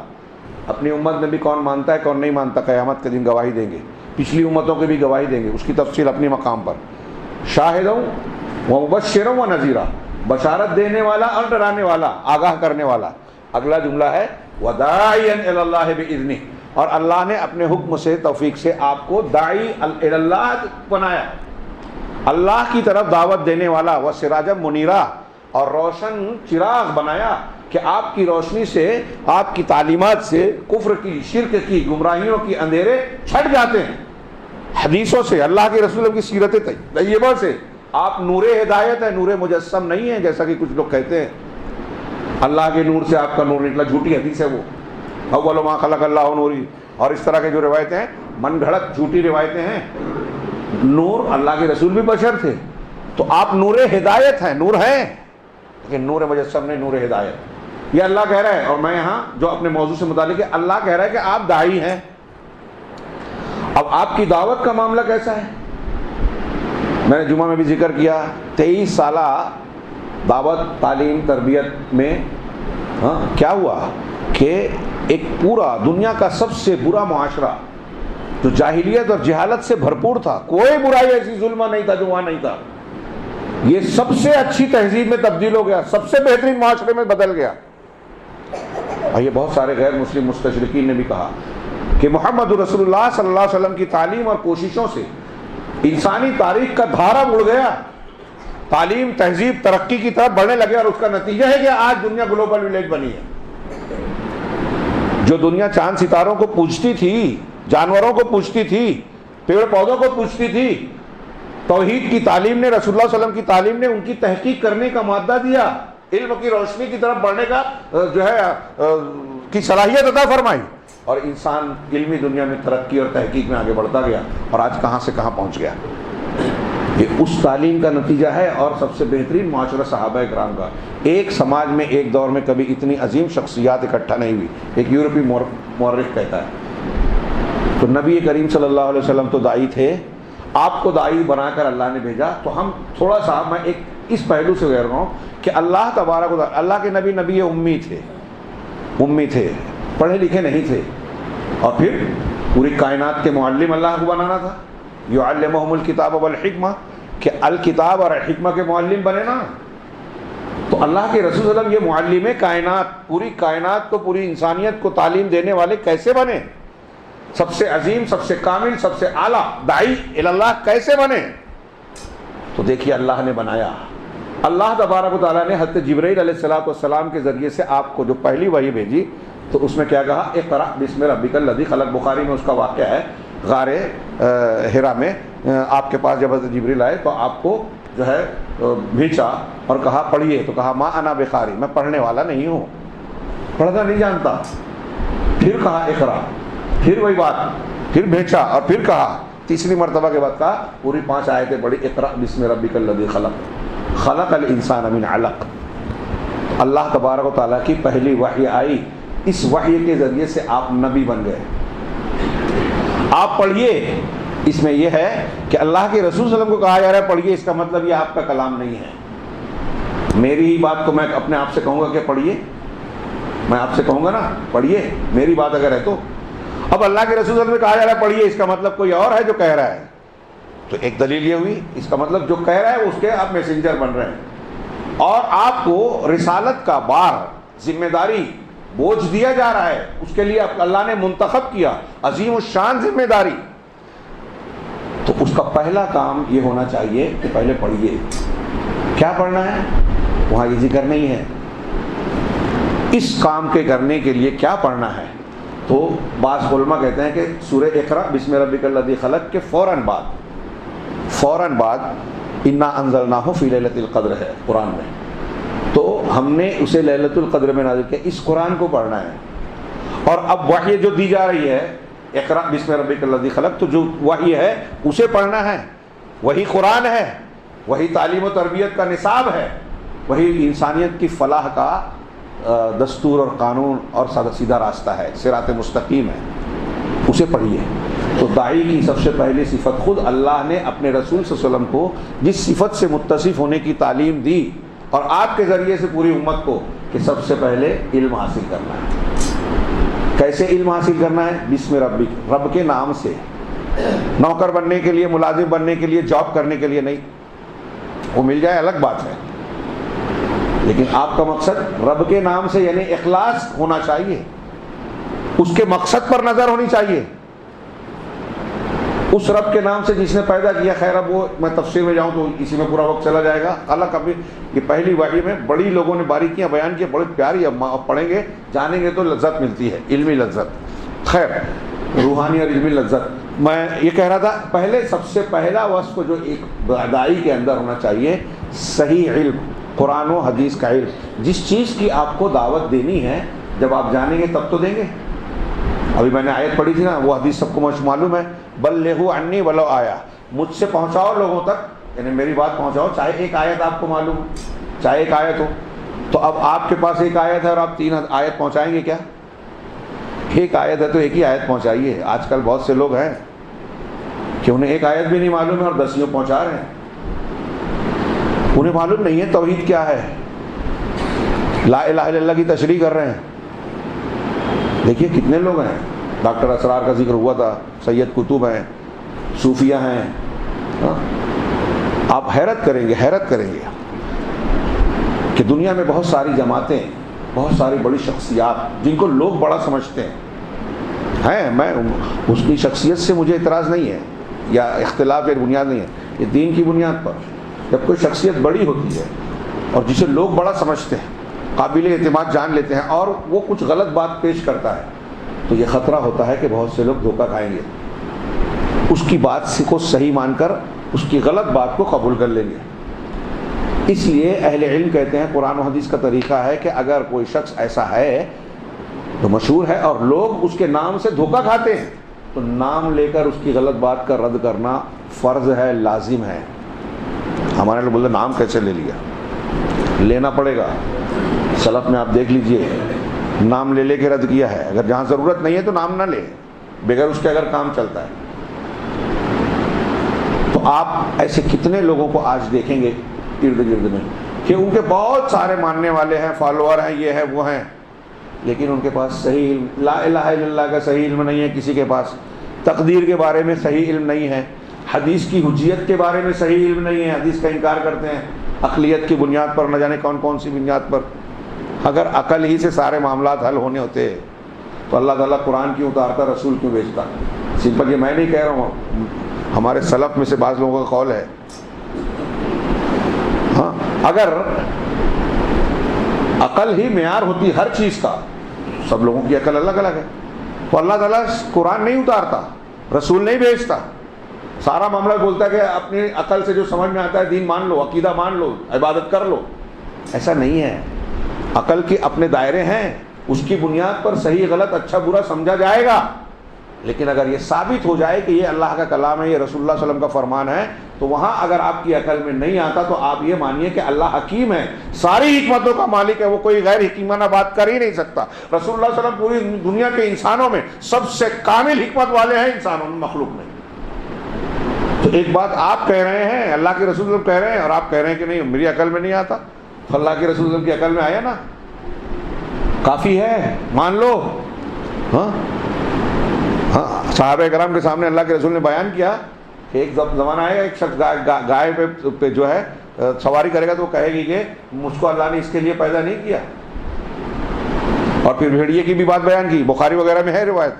S1: اپنی امت میں بھی کون مانتا ہے کون نہیں مانتا، قیامت کے دن گواہی دیں گے، پچھلی امتوں کے بھی گواہی دیں گے، اس کی تفصیل اپنی مقام پر۔ شاہدا ومبشرا ونذیرا، بشارت دینے والا اور ڈرانے والا، آگاہ کرنے والا۔ اگلا جملہ ہے وداعیا الی اللہ باذنہ، اور اللہ نے اپنے حکم سے، توفیق سے آپ کو داعی الی اللہ بنایا، اللہ کی طرف دعوت دینے والا، وسراجا منیرا، اور روشن چراغ بنایا کہ آپ کی روشنی سے، آپ کی تعلیمات سے کفر کی، شرک کی، گمراہیوں کی اندھیرے چھٹ جاتے ہیں۔ حدیثوں سے، اللہ کے رسول کی سیرت طیبہ سے آپ نور ہدایت ہے، نور مجسم نہیں ہے جیسا کہ کچھ لوگ کہتے ہیں۔ اللہ کے نور سے آپ کا نور نکلا، جھوٹی حدیث ہے وہ، اول ما خلق اللہ نوری، اور اس طرح کے جو روایتیں ہیں من گھڑت جھوٹی روایتیں ہیں۔ نور، اللہ کے رسول بھی بشر تھے، تو آپ نور ہدایت ہیں، نور ہیں لیکن نور مجسم نہیں، نور ہدایت۔ یہ اللہ کہہ رہا ہے، اور میں یہاں جو اپنے موضوع سے متعلق ہے، اللہ کہہ رہا ہے کہ آپ داعی ہیں۔ اب آپ کی دعوت کا معاملہ کیسا ہے؟ میں نے جمعہ میں بھی ذکر کیا، 23 سالہ دعوت، تعلیم، تربیت میں کیا ہوا کہ ایک پورا دنیا کا سب سے برا معاشرہ جو جاہلیت اور جہالت سے بھرپور تھا، کوئی برائی ایسی ظلمہ نہیں تھا جو وہاں نہیں تھا، یہ سب سے اچھی تہذیب میں تبدیل ہو گیا، سب سے بہترین معاشرے میں بدل گیا۔ اور یہ بہت سارے غیر مسلم مستشرقین نے بھی کہا کہ محمد رسول اللہ صلی اللہ علیہ وسلم کی تعلیم اور کوششوں سے انسانی تاریخ کا دھارا مڑ گیا، تعلیم، تہذیب، ترقی کی طرف بڑھنے لگے، اور اس کا نتیجہ ہے کہ آج دنیا گلوبل ولیج بنی ہے۔ جو دنیا چاند ستاروں کو پوجتی تھی، جانوروں کو پوجتی تھی، پیڑ پودوں کو پوجتی تھی، توحید کی تعلیم نے، رسول اللہ صلی اللہ علیہ وسلم کی تعلیم نے ان کی تحقیق کرنے کا مادہ دیا، علم کی روشنی کی طرف بڑھنے کا کی صلاحیت عطا فرمائی، اور انسان علمی دنیا میں ترقی اور تحقیق میں آگے بڑھتا گیا، اور آج کہاں سے کہاں پہنچ گیا۔ یہ اس تعلیم کا نتیجہ ہے، اور سب سے بہترین معاشرہ صحابہ کرام کا۔ ایک سماج میں ایک دور میں کبھی اتنی عظیم شخصیات اکٹھا نہیں ہوئی۔ ایک یورپی مورخ کہتا ہے، تو نبی کریم صلی اللہ علیہ وسلم تو داعی تھے، آپ کو داعی بنا کر اللہ نے بھیجا، تو ہم تھوڑا سا، میں ایک اس پہلو سے کہہ رہا ہوں کہ اللہ تبارک و تعالیٰ، اللہ کے نبی امی تھے، پڑھے لکھے نہیں تھے، اور پھر پوری کائنات کے معلم اللہ کو بنانا تھا، یعلمہم الکتاب والحکمہ، کہ الکتاب اور حکمہ کے معلم بنے نا۔ تو اللہ کے رسول صلی اللہ علیہ وسلم یہ معلم کائنات، پوری کائنات کو، پوری انسانیت کو تعلیم دینے والے کیسے بنے؟ سب سے عظیم، سب سے کامل، سب سے اعلیٰ داعی اللہ کیسے بنے؟ تو دیکھیے اللہ نے بنایا، اللہ تبارک و تعالیٰ نے حضرت جبرائیل علیہ السلام کے ذریعے سے آپ کو جو پہلی وحی بھیجی، تو اس میں کیا کہا؟ اقرأ بسم ربک الذی خلق۔ بخاری میں اس کا واقعہ ہے، غار حرا میں آپ کے پاس جب حضرت جبرائیل آئے تو آپ کو جو ہے بھیجا اور کہا پڑھیے، تو کہا ما انا بقاری، میں پڑھنے والا نہیں ہوں، پڑھنا نہیں جانتا۔ پھر کہا اقرأ، پھر وہی بات، پھر بھیجا، اور پھر کہا، تیسری مرتبہ کے بعد کہا، پوری 5 آیتیں پڑھی، اقرأ بسم ربک الذی خلق، خلق الانسان من علق۔ اللہ تبارک و تعالیٰ کی پہلی وحی آئی، اس وحی کے ذریعے سے آپ نبی بن گئے۔ آپ پڑھیے، اس میں یہ ہے کہ اللہ کے رسول صلی اللہ علیہ وسلم کو کہا جا رہا ہے پڑھیے، اس کا مطلب یہ آپ کا کلام نہیں ہے۔ میری ہی بات کو میں اپنے آپ سے کہوں گا کہ پڑھیے، میں آپ سے کہوں گا نا پڑھیے، میری بات اگر ہے تو۔ اب اللہ کے رسول صلی اللہ علیہ وسلم کہا جا رہا ہے پڑھیے، اس کا مطلب کوئی اور ہے جو کہہ رہا ہے، تو ایک دلیل یہ ہوئی، اس کا مطلب جو کہہ رہا ہے اس کے آپ میسنجر بن رہے ہیں، اور آپ کو رسالت کا بار، ذمہ داری، بوجھ دیا جا رہا ہے، اس کے لیے اللہ نے منتخب کیا عظیم الشان ذمہ داری۔ تو اس کا پہلا کام یہ ہونا چاہیے کہ پہلے پڑھیے۔ کیا پڑھنا ہے؟ وہاں یہ ذکر نہیں ہے۔ اس کام کے کرنے کے لیے کیا پڑھنا ہے؟ تو بعض علماء کہتے ہیں کہ سورہ اقرأ بسم ربک الذی خلق کے فوراً بعد انا انزلناہ فی لیلۃ القدر ہے قرآن میں، تو ہم نے اسے لیلۃ القدر میں نازل کیا، اس قرآن کو پڑھنا ہے۔ اور اب وحی جو دی جا رہی ہے اقرأ بسم ربک الذی خلق، تو جو وحی ہے اسے پڑھنا ہے، وہی قرآن ہے، وہی تعلیم و تربیت کا نصاب ہے، وہی انسانیت کی فلاح کا دستور اور قانون اور سیدھا راستہ ہے، صراط مستقیم ہے، اسے پڑھیے۔ تو داعی کی سب سے پہلی صفت، خود اللہ نے اپنے رسول صلی اللہ علیہ وسلم کو جس صفت سے متصف ہونے کی تعلیم دی، اور آپ کے ذریعے سے پوری امت کو، کہ سب سے پہلے علم حاصل کرنا ہے۔ کیسے علم حاصل کرنا ہے؟ بسم ربک، رب کے نام سے۔ نوکر بننے کے لیے، ملازم بننے کے لیے، جاب کرنے کے لیے نہیں، وہ مل جائے الگ بات ہے، لیکن آپ کا مقصد رب کے نام سے، یعنی اخلاص ہونا چاہیے، اس کے مقصد پر نظر ہونی چاہیے، اس رب کے نام سے جس نے پیدا کیا۔ خیر اب وہ میں تفسیر میں جاؤں تو اسی میں پورا وقت چلا جائے گا۔ اللہ کبھی یہ پہلی وحی میں بڑی لوگوں نے باریکیاں بیان کی، بڑی پیاری، اب پڑھیں گے جانیں گے تو لذت ملتی ہے، علمی لذت، خیر روحانی اور علمی لذت۔ میں یہ کہہ رہا تھا، پہلے سب سے پہلا وصف جو ایک داعی کے اندر ہونا چاہیے، صحیح علم، قرآن و حدیث کا علم۔ جس چیز کی آپ کو دعوت دینی ہے، جب آپ جانیں گے تب تو دیں گے۔ ابھی میں نے آیت پڑھی تھی نا، وہ حدیث سب کو معلوم ہے، بلغوا عنی ولو آیا، مجھ سے پہنچاؤ لوگوں تک، یعنی میری بات پہنچاؤ، چاہے ایک آیت آپ کو معلوم ہو، چاہے ایک آیت ہو، تو اب آپ کے پاس ایک آیت ہے اور آپ 3 آیت پہنچائیں گے کیا؟ ایک آیت ہے تو ایک ہی آیت پہنچائیے۔ آج کل بہت سے لوگ ہیں کہ انہیں ایک آیت بھی نہیں معلوم ہے اور 10 پہنچا رہے ہیں۔ انہیں معلوم نہیں ہے توحید کیا ہے، لا الہ الا اللہ کی تشریح کر رہے ہیں۔ دیکھیے کتنے لوگ ہیں، ڈاکٹر اسرار کا ذکر ہوا تھا، سید قطب ہیں، صوفیہ ہیں، آپ حیرت کریں گے کہ دنیا میں بہت ساری جماعتیں، بہت ساری بڑی شخصیات جن کو لوگ بڑا سمجھتے ہیں، میں اس کی شخصیت سے مجھے اعتراض نہیں ہے یا اختلاف کی بنیاد نہیں ہے، یہ دین کی بنیاد پر جب کوئی شخصیت بڑی ہوتی ہے اور جسے لوگ بڑا سمجھتے ہیں، قابل اعتماد جان لیتے ہیں، اور وہ کچھ غلط بات پیش کرتا ہے، تو یہ خطرہ ہوتا ہے کہ بہت سے لوگ دھوکہ کھائیں گے، اس کی بات کو صحیح مان کر اس کی غلط بات کو قبول کر لیں گے۔ اس لیے اہل علم کہتے ہیں، قرآن و حدیث کا طریقہ ہے کہ اگر کوئی شخص ایسا ہے تو مشہور ہے اور لوگ اس کے نام سے دھوکہ کھاتے ہیں، تو نام لے کر اس کی غلط بات کا رد کرنا فرض ہے، لازم ہے۔ ہمارے لوگ بولتے نام کیسے لے لیا؟ لینا پڑے گا۔ سلف میں آپ دیکھ لیجئے، نام لے کے رد کیا ہے۔ اگر جہاں ضرورت نہیں ہے تو نام نہ لے، بغیر اس کے اگر کام چلتا ہے تو آپ ایسے کتنے لوگوں کو آج دیکھیں گے ارد گرد میں کہ ان کے بہت سارے ماننے والے ہیں، فالوور ہیں، یہ ہے وہ ہیں، لیکن ان کے پاس صحیح علم، لا الہ الا اللہ کا صحیح علم نہیں ہے کسی کے پاس، تقدیر کے بارے میں صحیح علم نہیں ہے، حدیث کی حجیت کے بارے میں صحیح علم نہیں ہے، حدیث کا انکار کرتے ہیں عقلیت کی بنیاد پر، نہ جانے کون کون سی بنیاد پر۔ اگر عقل ہی سے سارے معاملات حل ہونے ہوتے تو اللہ تعالیٰ قرآن کیوں اتارتا، رسول کیوں بھیجتا؟ سمپل، یہ میں نہیں کہہ رہا ہوں، ہمارے سلف میں سے بعض لوگوں کا قول ہے۔ ہاں، اگر عقل ہی معیار ہوتی ہر چیز کا، سب لوگوں کی عقل الگ الگ ہے، تو اللہ تعالیٰ قرآن نہیں اتارتا، رسول نہیں بھیجتا، سارا معاملہ بولتا ہے کہ اپنی عقل سے جو سمجھ میں آتا ہے دین مان لو، عقیدہ مان لو، عبادت کر لو۔ ایسا نہیں ہے، عقل کے اپنے دائرے ہیں، اس کی بنیاد پر صحیح غلط اچھا برا سمجھا جائے گا، لیکن اگر یہ ثابت ہو جائے کہ یہ اللہ کا کلام ہے، یہ رسول اللہ صلی اللہ علیہ وسلم کا فرمان ہے، تو وہاں اگر آپ کی عقل میں نہیں آتا تو آپ یہ مانیے کہ اللہ حکیم ہے، ساری حکمتوں کا مالک ہے، وہ کوئی غیر حکیمانہ بات کر ہی نہیں سکتا۔ رسول اللہ صلی اللہ علیہ وسلم پوری دنیا کے انسانوں میں سب سے کامل حکمت والے ہیں، انسانوں میں، مخلوق میں۔ تو ایک بات آپ کہہ رہے ہیں، اللہ کے رسول صلی اللہ علیہ وسلم کہہ رہے ہیں، اور آپ کہہ رہے ہیں کہ نہیں میری عقل میں نہیں آتا، تو اللہ کے رسول صلی اللہ علیہ وسلم کی عقل میں آیا نا، کافی ہے، مان لو۔ ہاں، صحابہ کرام کے سامنے اللہ کے رسول نے بیان کیا کہ ایک زمانہ آئے گا، ایک شخص گائے پہ جو ہے سواری کرے گا تو وہ کہے گی کہ مجھ کو اللہ نے اس کے لیے پیدا نہیں کیا۔ اور پھر بھیڑیے کی بھی بات بیان کی، بخاری وغیرہ میں ہے روایت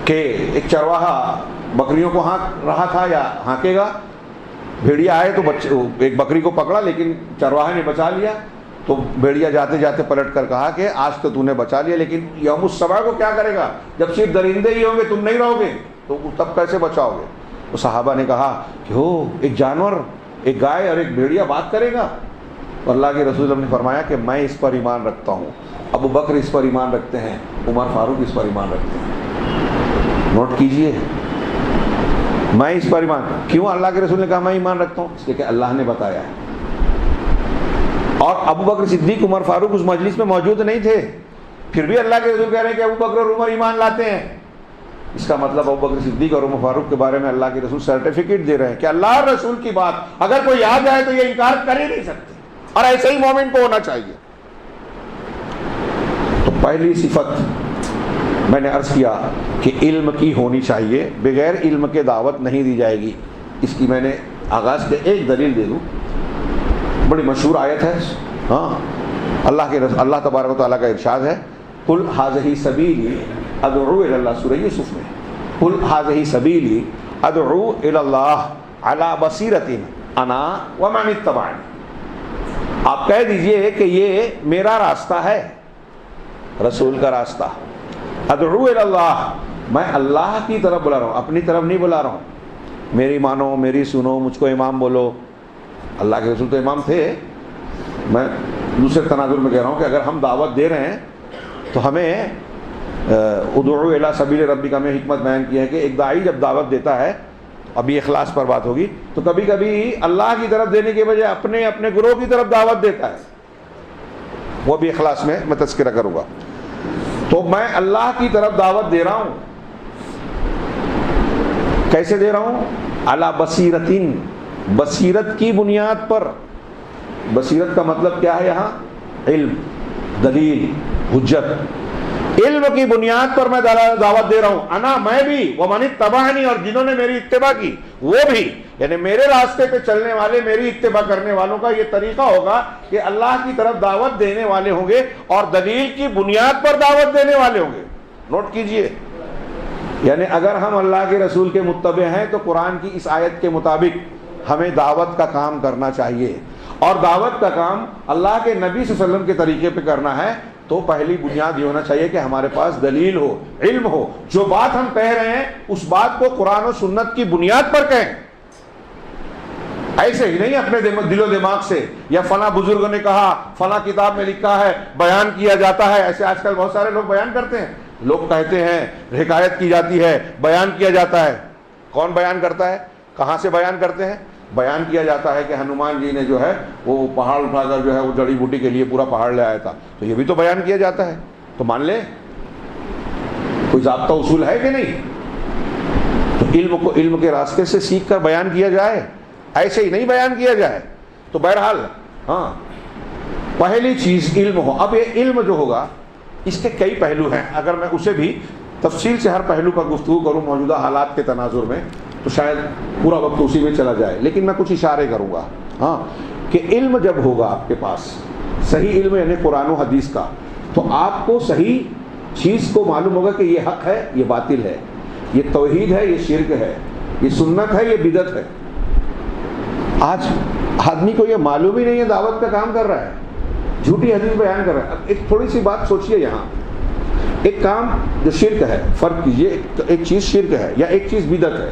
S1: کہ ایک چرواہا بکریوں کو ہانک رہا تھا یا ہانکے گا، بھیڑیا آئے تو ایک بکری کو پکڑا، لیکن چرواہے نے بچا لیا، تو بھیڑیا جاتے جاتے پلٹ کر کہا کہ آج تو تو نے بچا لیا، لیکن یوم السبع کو کیا کرے گا؟ جب صرف درندے ہی ہوں گے، تم نہیں رہو گے، تو تب کیسے بچاؤ گے؟ تو صحابہ نے کہا کہ ہو، ایک جانور، ایک گائے اور ایک بھیڑیا بات کرے گا؟ تو اللہ کے رسول نے فرمایا کہ میں اس پر ایمان رکھتا ہوں، ابو بکر اس پر ایمان رکھتے ہیں، عمر فاروق اس پر ایمان رکھتے ہیں۔ نوٹ کیجئے، میں اس پر ایمان، کیوں اللہ کے رسول نے کہا میں ایمان رکھتا ہوں؟ اس لیے کہ اللہ نے بتایا ہے۔ اور ابو بکر صدیق، عمر فاروق اس مجلس میں موجود نہیں تھے، پھر بھی اللہ کے رسول کہہ رہے ہیں کہ ابو بکر اور عمر ایمان لاتے ہیں۔ اس کا مطلب ابو بکر صدیق اور عمر فاروق کے بارے میں اللہ کے رسول سرٹیفکیٹ دے رہے ہیں کہ اللہ اور رسول کی بات اگر کوئی یاد آئے تو یہ انکار کر ہی نہیں سکتے، اور ایسے ہی مومن کو ہونا چاہیے۔ تو پہلی صفت میں نے عرض کیا کہ علم کی ہونی چاہیے، بغیر علم کے دعوت نہیں دی جائے گی۔ اس کی میں نے آغاز کے ایک دلیل دے دوں، بڑی مشہور آیت ہے، ہاں، اللہ تبارک و تعالیٰ کا ارشاد ہے، قل ھذہ سبیلی ادعو الی اللہ، سورہ یوسف میں، قل ھذہ سبیلی ادعو الی اللہ علی بصیرۃ انا ومن اتبعنی۔ آپ کہہ دیجئے کہ یہ میرا راستہ ہے، رسول کا راستہ، ادعو الی اللہ، میں اللہ کی طرف بلا رہا ہوں، اپنی طرف نہیں بلا رہا ہوں، میری مانو، میری سنو، مجھ کو امام بولو۔ اللہ کے رسول تو امام تھے، میں دوسرے تناظر میں کہہ رہا ہوں کہ اگر ہم دعوت دے رہے ہیں تو ہمیں ادعو الی سبیل ربک میں حکمت بیان کی ہے کہ ایک داعی جب دعوت دیتا ہے ابھی اخلاص پر بات ہوگی. تو کبھی کبھی اللہ کی طرف دینے کے بجائے اپنے اپنے گروہ کی طرف دعوت دیتا ہے, وہ بھی اخلاص میں تذکرہ کروں گا. تو میں اللہ کی طرف دعوت دے رہا ہوں. کیسے دے رہا ہوں؟ علی بصیرتن, بصیرت کی بنیاد پر. بصیرت کا مطلب کیا ہے یہاں؟ علم, دلیل, حجت. علم کی بنیاد پر میں دعوت دے رہا ہوں. انا, میں بھی, ومن اتبعنی, اور جنہوں نے میری اتباع کی وہ بھی. یعنی میرے راستے پہ چلنے والے, میری اتباع کرنے والوں کا یہ طریقہ ہوگا کہ اللہ کی طرف دعوت دینے والے ہوں گے اور دلیل کی بنیاد پر دعوت دینے والے ہوں گے. نوٹ کیجئے, یعنی اگر ہم اللہ کے رسول کے متبع ہیں تو قرآن کی اس آیت کے مطابق ہمیں دعوت کا کام کرنا چاہیے. اور دعوت کا کام اللہ کے نبی صلی اللہ علیہ وسلم کے طریقے پہ کرنا ہے تو پہلی بنیاد یہ ہونا چاہیے کہ ہمارے پاس دلیل ہو, علم ہو. جو بات ہم کہہ رہے ہیں اس بات کو قرآن و سنت کی بنیاد پر کہیں, ایسے ہی نہیں اپنے دل و دماغ سے, یا فلاں بزرگ نے کہا, فلاں کتاب میں لکھا ہے, بیان کیا جاتا ہے. ایسے آج کل بہت سارے لوگ بیان کرتے ہیں, لوگ کہتے ہیں, حکایت کی جاتی ہے, بیان کیا جاتا ہے. کون بیان کرتا ہے؟ کہاں سے بیان کرتے ہیں؟ بیان کیا جاتا ہے کہ ہنومان جی نے جو ہے وہ پہاڑ اٹھا کر جو ہے وہ جڑی بوٹی کے لیے پورا پہاڑ لے آیا تھا. تو یہ بھی تو بیان کیا جاتا ہے, تو مان لیں. کوئی ضابطہ اصول ہے کہ نہیں؟ تو علم کو علم کے راستے سے سیکھ کر بیان کیا جائے, ایسے ہی نہیں بیان کیا جائے. تو بہرحال ہاں, پہلی چیز علم ہو. اب یہ علم جو ہوگا اس کے کئی پہلو ہیں. اگر میں اسے بھی تفصیل سے ہر پہلو پر گفتگو کروں موجودہ حالات کے تناظر میں تو شاید پورا وقت اسی میں چلا جائے, لیکن میں کچھ اشارے کروں گا. ہاں, کہ علم جب ہوگا آپ کے پاس, صحیح علم یعنی قرآن و حدیث کا, تو آپ کو صحیح چیز کو معلوم ہوگا کہ یہ حق ہے, یہ باطل ہے, یہ توحید ہے, یہ شرک ہے, یہ سنت ہے, یہ بدعت ہے. آج آدمی کو یہ معلوم ہی نہیں ہے, دعوت کا کام کر رہا ہے, جھوٹی حدیث بیان کر رہا ہے. اب ایک تھوڑی سی بات سوچئے, یہاں ایک کام جو شرک ہے, فرق کیجئے, ایک چیز شرک ہے یا ایک چیز بدعت ہے.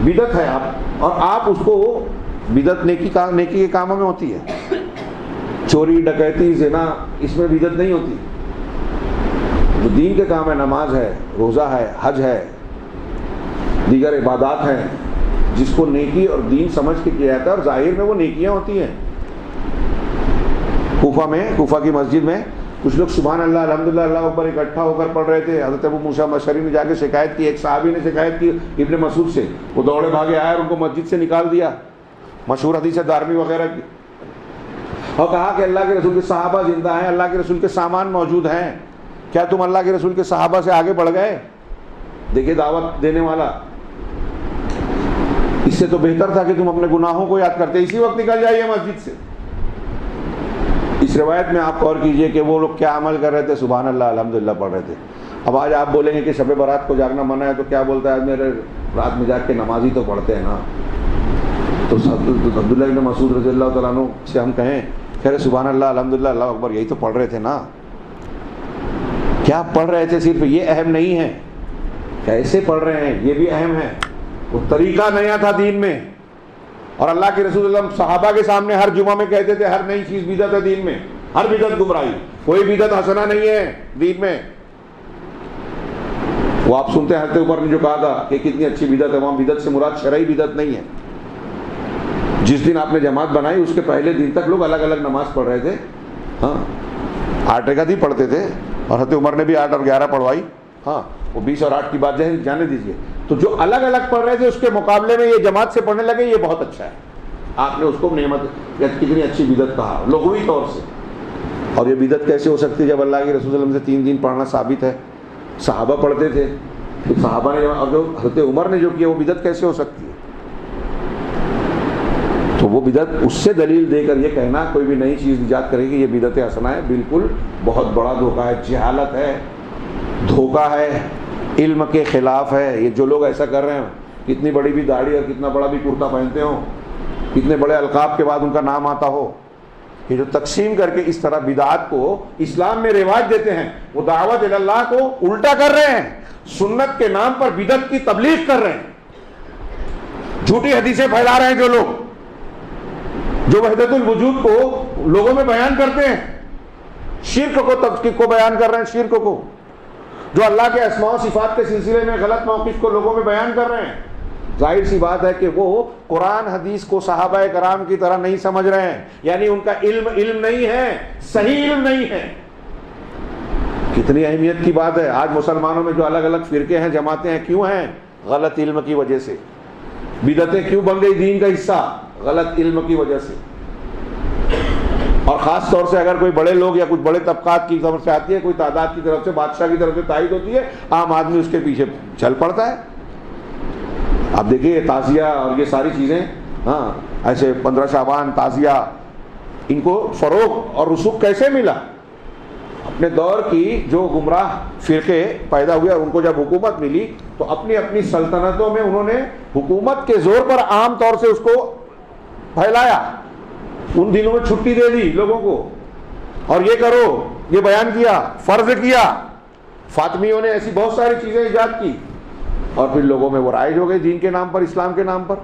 S1: بدعت ہے آپ, اور آپ اس کو بدعت نیکی کے کاموں میں ہوتی ہے. چوری, ڈکیتی, زنا, اس میں بدعت نہیں ہوتی. جو دین کے کام ہے, نماز ہے, روزہ ہے, حج ہے, دیگر عبادات ہیں, جس کو نیکی اور دین سمجھ کے کیا جاتا ہے, اور ظاہر میں وہ نیکیاں ہوتی ہیں. کوفہ کی مسجد میں کچھ لوگ سبحان اللہ, الحمدللہ, اللہ اکبر اکٹھا ہو کر پڑھ رہے تھے. حضرت ابو موسیٰ مشعری نے جا کے شکایت کی, ایک صحابی نے شکایت کی ابن مسعود سے, وہ دوڑے بھاگے آئے اور ان کو مسجد سے نکال دیا. مشہور حدیث ہے دارمی وغیرہ کی. اور کہا کہ اللہ کے رسول کے صحابہ زندہ ہیں, اللہ کے رسول کے سامان موجود ہیں, کیا تم اللہ کے رسول کے صحابہ سے آگے بڑھ گئے؟ دیکھیے دعوت دینے والا, اس سے تو بہتر تھا کہ تم اپنے گناہوں کو یاد کرتے اسی وقت نکل جائیے مسجد سے. اس روایت میں آپ غور کیجئے کہ وہ لوگ کیا عمل کر رہے تھے, سبحان اللہ, الحمدللہ پڑھ رہے تھے. اب آج آپ بولیں گے کہ شب برات کو جاگنا منع ہے, تو کیا بولتا ہے, میرے رات میں جاگ کے نمازی تو پڑھتے ہیں نا. تو عبداللہ بن مسعود رضی اللہ تعالیٰ عنہ سے ہم کہیں کہ سبحان اللہ, الحمدللہ, اللہ اکبر, یہی تو پڑھ رہے تھے نا. کیا پڑھ رہے تھے صرف یہ اہم نہیں ہے, کیسے پڑھ رہے ہیں یہ بھی اہم ہے. وہ طریقہ نیا تھا دین میں, اور اللہ کے رسول اللہ صحابہ کے سامنے ہر جمعہ میں کہتے تھے ہر نئی چیز بدعت ہے دین میں, ہر بدعت گمراہی, کوئی بدعت حسنہ نہیں ہے دین میں. وہ آپ سنتے ہیں حضرت عمر نے جو کہا تھا کہ کتنی اچھی بدعت ہے, وہاں بدعت سے مراد شرعی بدعت نہیں ہے. جس دن آپ نے جماعت بنائی اس کے پہلے دن تک لوگ الگ الگ نماز پڑھ رہے تھے. ہاں, 8 رکعت ہی پڑھتے تھے, اور حضرت عمر نے بھی 8 اور 11 پڑھوائی. ہاں, وہ 20 اور 8 کی بات جانے دیجیے. تو جو الگ الگ پڑھ رہے تھے اس کے مقابلے میں یہ جماعت سے پڑھنے لگے, یہ بہت اچھا ہے. آپ نے اس کو نعمت, کتنی اچھی بدعت کہا لغوی طور سے. اور یہ بدعت کیسے ہو سکتی ہے جب اللہ کے رسول صلی اللہ علیہ وسلم سے 3 دن پڑھنا ثابت ہے, صحابہ پڑھتے تھے, تو صحابہ نے, اور جو حضرت عمر نے جو کیا وہ بدعت کیسے ہو سکتی ہے؟ تو وہ بدعت, اس سے دلیل دے کر یہ کہنا کوئی بھی نئی چیز ایجاد کرے گی یہ بدعت حسنہ ہے, بالکل بہت بڑا دھوکہ ہے, جہالت ہے, دھوکہ ہے, علم کے خلاف ہے. یہ جو لوگ ایسا کر رہے ہیں, کتنی بڑی بھی داڑھی اور کتنا بڑا بھی کرتا پہنتے ہوں, کتنے بڑے القاب کے بعد ان کا نام آتا ہو, یہ جو تقسیم کر کے اس طرح بدعات کو اسلام میں رواج دیتے ہیں, وہ دعوت اللہ کو الٹا کر رہے ہیں, سنت کے نام پر بدعت کی تبلیغ کر رہے ہیں, جھوٹی حدیثیں پھیلا رہے ہیں. جو لوگ جو وحدت الوجود کو لوگوں میں بیان کرتے ہیں, شرک کو تفکیک کو بیان کر رہے ہیں, شرک کو, جو اللہ کے اسماء و صفات کے سلسلے میں غلط موقف کو لوگوں میں بیان کر رہے ہیں, ظاہر سی بات ہے کہ وہ قرآن حدیث کو صحابہ کرام کی طرح نہیں سمجھ رہے ہیں، یعنی ان کا علم نہیں ہے، صحیح علم نہیں ہے۔ کتنی اہمیت کی بات ہے، آج مسلمانوں میں جو الگ الگ فرقے ہیں، جماعتیں ہیں، کیوں ہیں؟ غلط علم کی وجہ سے۔ بدعتیں کیوں بن گئی دین کا حصہ؟ غلط علم کی وجہ سے۔ اور خاص طور سے اگر کوئی بڑے لوگ یا کچھ بڑے طبقات کی طرف سے آتی ہے، کوئی تعداد کی طرف سے، بادشاہ کی طرف سے تائید ہوتی ہے، عام آدمی اس کے پیچھے چل پڑتا ہے۔ اب دیکھیے تعزیہ اور یہ ساری چیزیں، ہاں ایسے 15 شعبان تعزیہ، ان کو فروغ اور رسوخ کیسے ملا؟ اپنے دور کی جو گمراہ فرقے پیدا ہوئے اور ان کو جب حکومت ملی تو اپنی اپنی سلطنتوں میں انہوں نے حکومت کے زور پر عام طور سے اس کو پھیلایا۔ ان دنوں میں چھٹی دے دی لوگوں کو، اور یہ کرو، یہ بیان کیا، فرض کیا۔ فاطمیوں نے ایسی بہت ساری چیزیں ایجاد کی اور پھر لوگوں میں وہ رائج ہو گئے دین کے نام پر، اسلام کے نام پر۔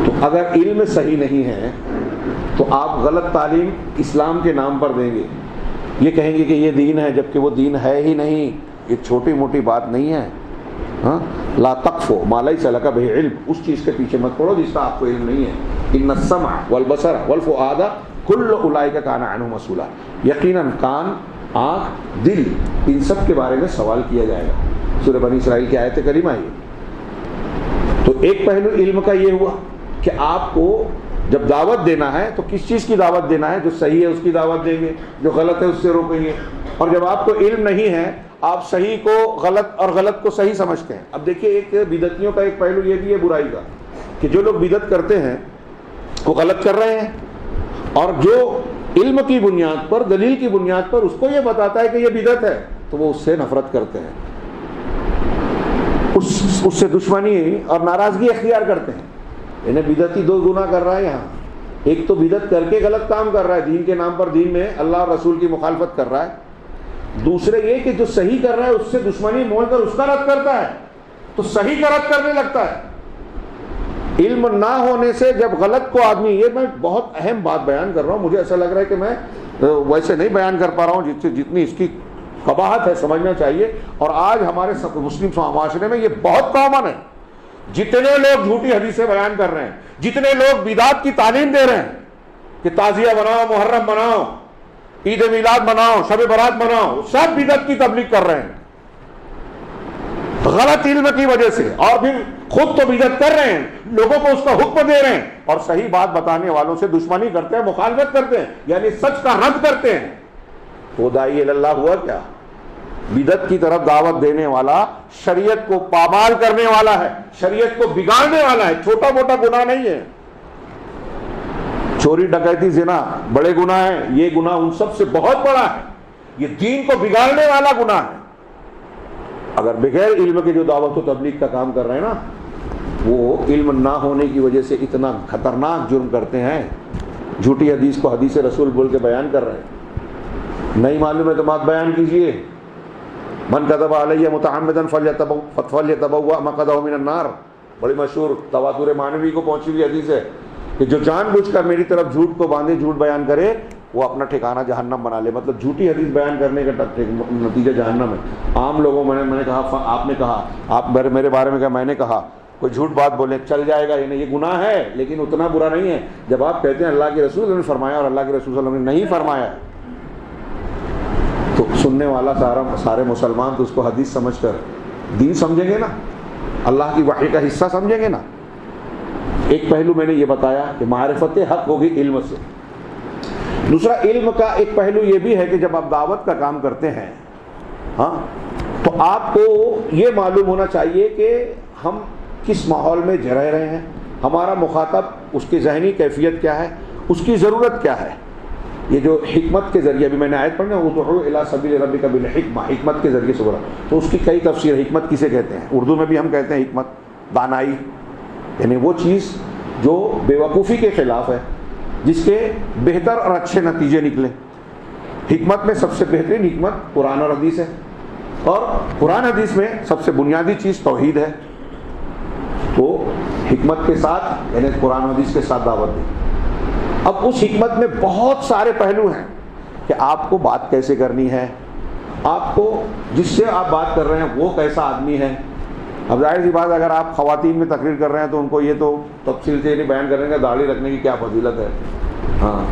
S1: تو اگر علم صحیح نہیں ہے تو آپ غلط تعلیم اسلام کے نام پر دیں گے، یہ کہیں گے کہ یہ دین ہے، جبکہ وہ دین ہے ہی نہیں۔ یہ چھوٹی موٹی بات نہیں ہے۔ ہاں، لا تقف ما لیس لک بہ علم، اس چیز کے پیچھے مت پڑو جس کا آپ کو علم نہیں ہے۔ ان السمع والبصر والفؤاد کل اولئک کان عنہ مسئولا، یقیناً کان، آنکھ، دل، ان سب کے بارے میں سوال کیا جائے گا۔ سورہ بنی اسرائیل کی آیت کریمہ ہے۔ تو ایک پہلو علم کا یہ ہوا کہ آپ کو جب دعوت دینا ہے تو کس چیز کی دعوت دینا ہے؟ جو صحیح ہے اس کی دعوت دیں گے، جو غلط ہے اس سے روکیں گے۔ اور جب آپ کو علم نہیں ہے، آپ صحیح کو غلط اور غلط کو صحیح سمجھتے ہیں۔ اب دیکھیے ایک بدعتیوں کا ایک پہلو یہ بھی ہے برائی کا، کہ جو لوگ بدعت کرتے ہیں وہ غلط کر رہے ہیں، اور جو علم کی بنیاد پر، دلیل کی بنیاد پر اس کو یہ بتاتا ہے کہ یہ بدعت ہے، تو وہ اس سے نفرت کرتے ہیں، اس سے دشمنی اور ناراضگی اختیار کرتے ہیں۔ انہیں بدعتی دو گناہ کر رہا ہے یہاں، ایک تو بدعت کر کے غلط کام کر رہا ہے، دین کے نام پر دین میں اللہ اور رسول کی مخالفت کر رہا ہے، دوسرے یہ کہ جو صحیح کر رہا ہے اس سے دشمنی مول کر اس کا رد کرتا ہے، تو صحیح کا رد کرنے لگتا ہے۔ علم نہ ہونے سے جب غلط کو آدمی، یہ میں بہت اہم بات بیان کر رہا ہوں، مجھے ایسا لگ رہا ہے کہ میں ویسے نہیں بیان کر پا رہا ہوں جتنی اس کی قباحت ہے، سمجھنا چاہیے۔ اور آج ہمارے مسلم معاشرے میں یہ بہت کامن ہے، جتنے لوگ جھوٹی حدیثیں بیان کر رہے ہیں، جتنے لوگ بدعت کی تعلیم دے رہے ہیں کہ تعزیہ مناؤ، محرم مناؤ، عید میلاد مناؤ، شب برات مناؤ، سب بدعت کی تبلیغ کر رہے ہیں غلط علم کی وجہ سے، اور پھر خود تو بدعت کر رہے ہیں، لوگوں کو اس کا حکم دے رہے ہیں، اور صحیح بات بتانے والوں سے دشمنی کرتے ہیں، مخالفت کرتے ہیں، یعنی سچ کا رد کرتے ہیں۔ وہ داعی اللہ ہوا کیا؟ بدعت کی طرف دعوت دینے والا، شریعت کو پامال کرنے والا ہے، شریعت کو بگاڑنے والا ہے۔ چھوٹا موٹا گناہ نہیں ہے، چوری ڈکیتی زنا بڑے گناہ ہیں، یہ گناہ ان سب سے بہت بڑا ہے، یہ دین کو بگاڑنے والا گناہ ہے۔ اگر بغیر علم کے جو دعوت و تبلیغ کا کام کر رہے ہیں نا، وہ علم نہ ہونے کی وجہ سے اتنا خطرناک جرم کرتے ہیں، جھوٹی حدیث کو حدیث رسول بول کے بیان کر رہے ہیں۔ نہیں معلوم ہے تو بات بیان کیجئے۔ من کذب علیہ متعمدا فلیتبوأ مقعدہ من النار، بڑی مشہور تواتر معنوی کو پہنچی ہوئی حدیث ہے کہ جو جان بوجھ کر میری طرف جھوٹ کو باندھے، جھوٹ بیان کرے، وہ اپنا ٹھکانہ جہنم بنا لے۔ مطلب جھوٹی حدیث بیان کرنے کا نتیجہ جہنم ہے۔ عام لوگوں میں نے کہا، آپ نے کہا، آپ میرے بارے میں کہا، میں نے کہا، کوئی جھوٹ بات بولے چل جائے گا، یہ گناہ ہے لیکن اتنا برا نہیں ہے جب آپ کہتے ہیں اللہ کے رسول نے فرمایا اور اللہ کے رسول صلی اللہ علیہ وسلم نے نہیں فرمایا، تو سننے والا سارے مسلمان تو اس کو حدیث سمجھ کر دین سمجھیں گے نا، اللہ کی وحی کا حصہ سمجھیں گے نا۔ ایک پہلو میں نے یہ بتایا کہ معرفت حق ہوگی علم سے۔ دوسرا علم کا ایک پہلو یہ بھی ہے کہ جب آپ دعوت کا کام کرتے ہیں، ہاں، تو آپ کو یہ معلوم ہونا چاہیے کہ ہم کس ماحول میں رہ رہے ہیں، ہمارا مخاطب، اس کی ذہنی کیفیت کیا ہے، اس کی ضرورت کیا ہے۔ یہ جو حکمت کے ذریعے، ابھی میں نے آیت پڑھی نا، ادعو الی سبیل ربک بالحکمہ، حکمت کے ذریعے سے بولا، تو اس کی کئی تفسیر۔ حکمت کسے کہتے ہیں؟ اردو میں بھی ہم کہتے ہیں حکمت، دانائی، یعنی وہ چیز جو بے وقوفی کے خلاف ہے، جس کے بہتر اور اچھے نتیجے نکلے۔ حکمت میں سب سے بہترین حکمت قرآن اور حدیث ہے، اور قرآن حدیث میں سب سے بنیادی چیز توحید ہے۔ تو حکمت کے ساتھ، یعنی قرآن و حدیث کے ساتھ دعوت دی۔ اب اس حکمت میں بہت سارے پہلو ہیں کہ آپ کو بات کیسے کرنی ہے، آپ کو جس سے آپ بات کر رہے ہیں وہ کیسا آدمی ہے، اب ظاہر سی بات اگر آپ خواتین میں تقریر کر رہے ہیں تو ان کو یہ تو تفصیل سے نہیں بیان کریں گے داڑھی رکھنے کی کیا فضیلت ہے، ہاں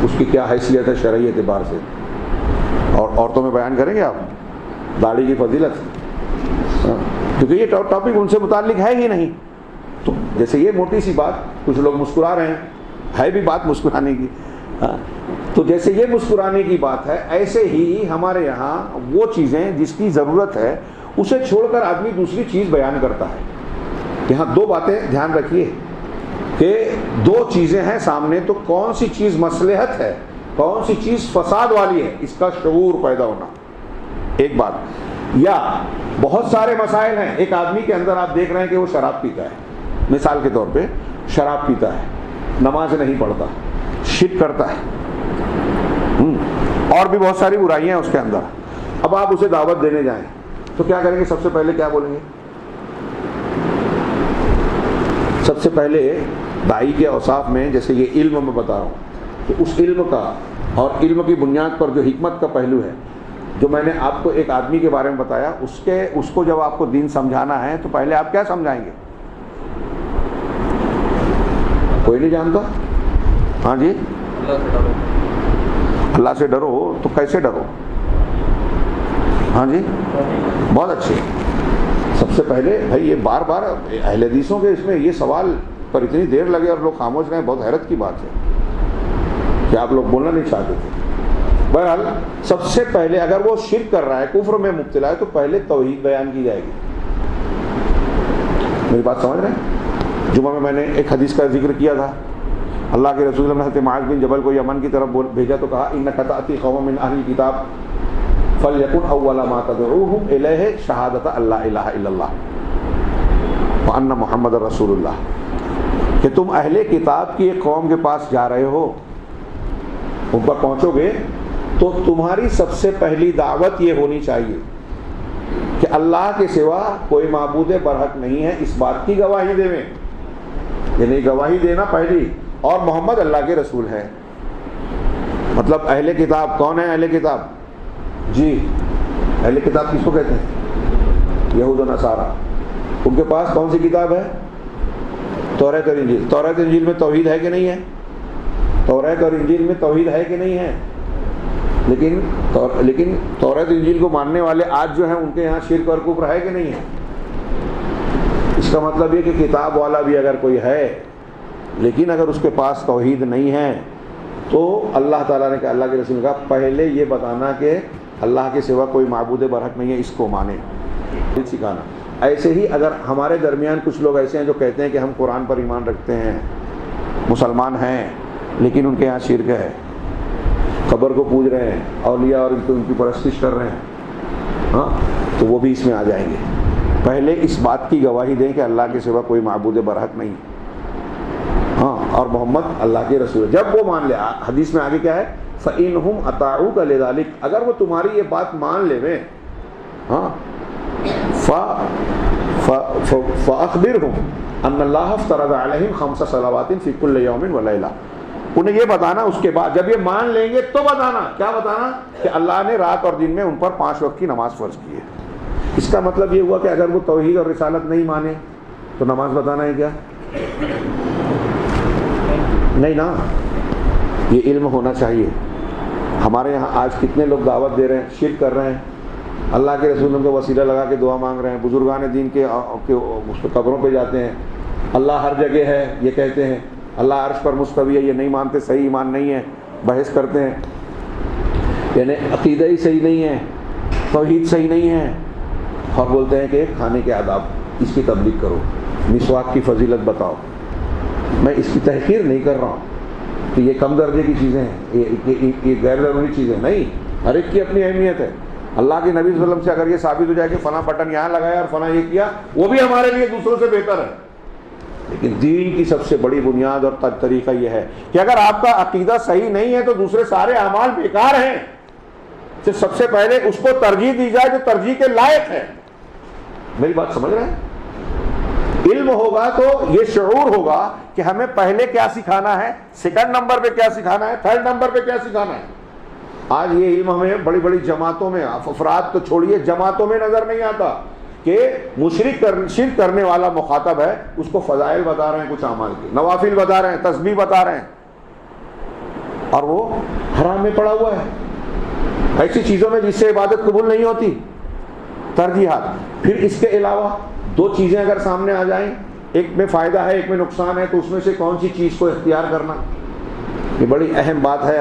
S1: اس کی کیا حیثیت ہے شرعی اعتبار سے، اور عورتوں میں بیان کریں گے آپ داڑھی کی فضیلت، ہاں کیونکہ یہ ٹاپک ان سے متعلق ہے ہی نہیں. تو جیسے یہ موٹی سی بات، کچھ لوگ مسکرا رہے ہیں، ہے بھی بات مسکرانے کی، ہاں تو جیسے یہ مسکرانے کی بات ہے، ایسے ہی ہمارے یہاں وہ چیزیں جس کی ضرورت ہے اسے چھوڑ کر آدمی دوسری چیز بیان کرتا ہے. یہاں دو باتیں دھیان رکھیے کہ دو چیزیں ہیں سامنے، تو کون سی چیز مصلحت ہے، کون سی چیز فساد والی ہے، اس کا شعور پیدا ہونا ایک بات. یا بہت سارے مسائل ہیں، ایک آدمی کے اندر آپ دیکھ رہے ہیں کہ وہ شراب پیتا ہے، مثال کے طور پہ شراب پیتا ہے، نماز نہیں پڑھتا، شرک کرتا ہے، اور بھی بہت ساری برائیاں ہیں اس کے اندر. اب آپ اسے دعوت دینے جائیں تو کیا کریں گے؟ سب سے پہلے کیا بولیں گے؟ سب سے پہلے داعی کے اوصاف میں، جیسے یہ علم میں بتا رہا ہوں، تو اس علم کا اور علم کی بنیاد پر جو حکمت کا پہلو ہے، جو میں نے آپ کو ایک آدمی کے بارے میں بتایا، اس کو جب آپ کو دین سمجھانا ہے تو پہلے آپ کیا سمجھائیں گے؟ کوئی نہیں جانتا؟ ہاں جی، اللہ سے ڈرو. تو کیسے ڈرو؟ ہاں جی بہت اچھے. سب سے پہلے بھائی یہ بار بار اہل حدیثوں کے اس میں یہ سوال پر اتنی دیر لگے اور لوگ خاموش رہے، بہت حیرت کی بات ہے کہ آپ لوگ بولنا نہیں چاہتے تھے. بہرحال سب سے پہلے اگر وہ شرک کر رہا ہے، کفر میں مبتلا ہے، تو پہلے توحید بیان کی جائے گی. میری بات سمجھ رہے ہیں؟ جمعہ میں نے ایک حدیث کا ذکر کیا تھا. اللہ کے رسول نے حضرت معاذ بن جبل کو یمن کی طرف بھیجا تو کہا انک تأتی قوما من اہل الکتاب فلیکن اول ما تدعوہم الیہ شہادۃ اللہ الہ الا اللہ وان محمد رسول اللہ، کہ تم اہل کتاب کی ایک قوم کے پاس جا رہے ہو، ان پر پہنچو گے تو تمہاری سب سے پہلی دعوت یہ ہونی چاہیے کہ اللہ کے سوا کوئی معبود برحق نہیں ہے، اس بات کی گواہی دے میں، یعنی گواہی دینا پہلی، اور محمد اللہ کے رسول ہے. مطلب اہل کتاب کون ہے؟ اہل کتاب جی اہل کتاب کس کو کہتے ہیں؟ یہود و نصارہ. ان کے پاس کون سی کتاب ہے؟ توریت اور انجیل. توریت اور انجیل میں توحید ہے کہ نہیں ہے؟ توریت اور انجیل میں توحید ہے کہ نہیں ہے؟ لیکن توریت انجیل کو ماننے والے آج جو ہیں ان کے یہاں شرک اور کفر ہے کہ نہیں ہے؟ اس کا مطلب یہ کہ کتاب والا بھی اگر کوئی ہے لیکن اگر اس کے پاس توحید نہیں ہے تو اللہ تعالیٰ نے کہا، اللہ کے رسول نے کہا پہلے یہ بتانا کہ اللہ کے سوا کوئی معبود برحق نہیں ہے، اس کو مانے، سکھانا. ایسے ہی اگر ہمارے درمیان کچھ لوگ ایسے ہیں جو کہتے ہیں کہ ہم قرآن پر ایمان رکھتے ہیں، مسلمان ہیں، لیکن ان کے یہاں شرک ہے، قبر کو پوج رہے ہیں، اولیاء اور ان کی پرستش کر رہے ہیں، ہاں تو وہ بھی اس میں آ جائیں گے. پہلے اس بات کی گواہی دیں کہ اللہ کے سوا کوئی معبود برحق نہیں، ہاں اور محمد اللہ کے رسول. جب وہ مان لے، حدیث میں آگے کیا ہے؟ فَإِنْهُمْ أَطَاعُوكَ لِذَلِكَ، اگر وہ تمہاری یہ بات مان لے میں، ہاں فَأَخْبِرْهُمْ أَنَّ اللَّهَ افْتَرَضَ عَلَيْهِمْ 5 صَلَوَاتٍ فِي كُلِّ يَوْمٍ وَلَيْلَةٍ. انہیں یہ بتانا اس کے بعد، جب یہ مان لیں گے تو بتانا. کیا بتانا؟ کہ اللہ نے رات اور دن میں ان پر 5 وقت کی نماز فرض کی ہے. اس کا مطلب یہ ہوا کہ اگر وہ توحید اور رسالت نہیں مانے تو نماز بتانا ہے کیا؟ نہیں نا، یہ علم ہونا چاہیے. ہمارے یہاں آج کتنے لوگ دعوت دے رہے ہیں، شرک کر رہے ہیں، اللہ کے رسولوں کو وسیلہ لگا کے دعا مانگ رہے ہیں، بزرگان دین کے اس پہ قبروں پہ جاتے ہیں، اللہ ہر جگہ ہے یہ کہتے ہیں، اللہ عرش پر مستوی ہے یہ نہیں مانتے، صحیح ایمان نہیں ہے، بحث کرتے ہیں، یعنی عقیدہ ہی صحیح نہیں ہے، توحید صحیح نہیں ہے، اور بولتے ہیں کہ کھانے کے آداب اس کی تبلیغ کرو، مسواک کی فضیلت بتاؤ. میں اس کی تحقیر نہیں کر رہا ہوں کہ یہ کم درجے کی چیزیں ہیں، یہ غیر ضروری چیزیں نہیں، ہر ایک کی اپنی اہمیت ہے. اللہ کے نبی صلی اللہ علیہ وسلم سے اگر یہ ثابت ہو جائے کہ فلاں بٹن یہاں لگایا اور فلاں یہ کیا، وہ بھی ہمارے لیے دوسروں سے بہتر ہے. لیکن دین کی سب سے بڑی بنیاد اور طریقہ یہ ہے کہ اگر آپ کا عقیدہ صحیح نہیں ہے تو دوسرے سارے اعمال بیکار ہیں. تو سب سے پہلے اس کو ترجیح دی جائے جو ترجیح کے لائق ہے. میری بات سمجھ رہے ہیں؟ علم ہوگا تو یہ شعور ہوگا کہ ہمیں پہلے کیا سکھانا ہے، سیکنڈ نمبر پہ کیا سکھانا ہے، تھرڈ نمبر پہ کیا سکھانا ہے. آج یہ علم ہمیں بڑی بڑی جماعتوں میں، افراد تو چھوڑیے جماعتوں میں نظر نہیں آتا. کہ شرک کرنے والا مخاطب ہے، اس کو فضائل بتا رہے ہیں، کچھ اعمال کے نوافل بتا رہے ہیں، تسبیح بتا رہے ہیں، اور وہ حرام میں پڑا ہوا ہے، ایسی چیزوں میں جس سے عبادت قبول نہیں ہوتی، ترجیحات۔ پھر اس کے علاوہ دو چیزیں اگر سامنے آ جائیں، ایک میں فائدہ ہے ایک میں نقصان ہے، تو اس میں سے کون سی چیز کو اختیار کرنا، یہ بڑی اہم بات ہے۔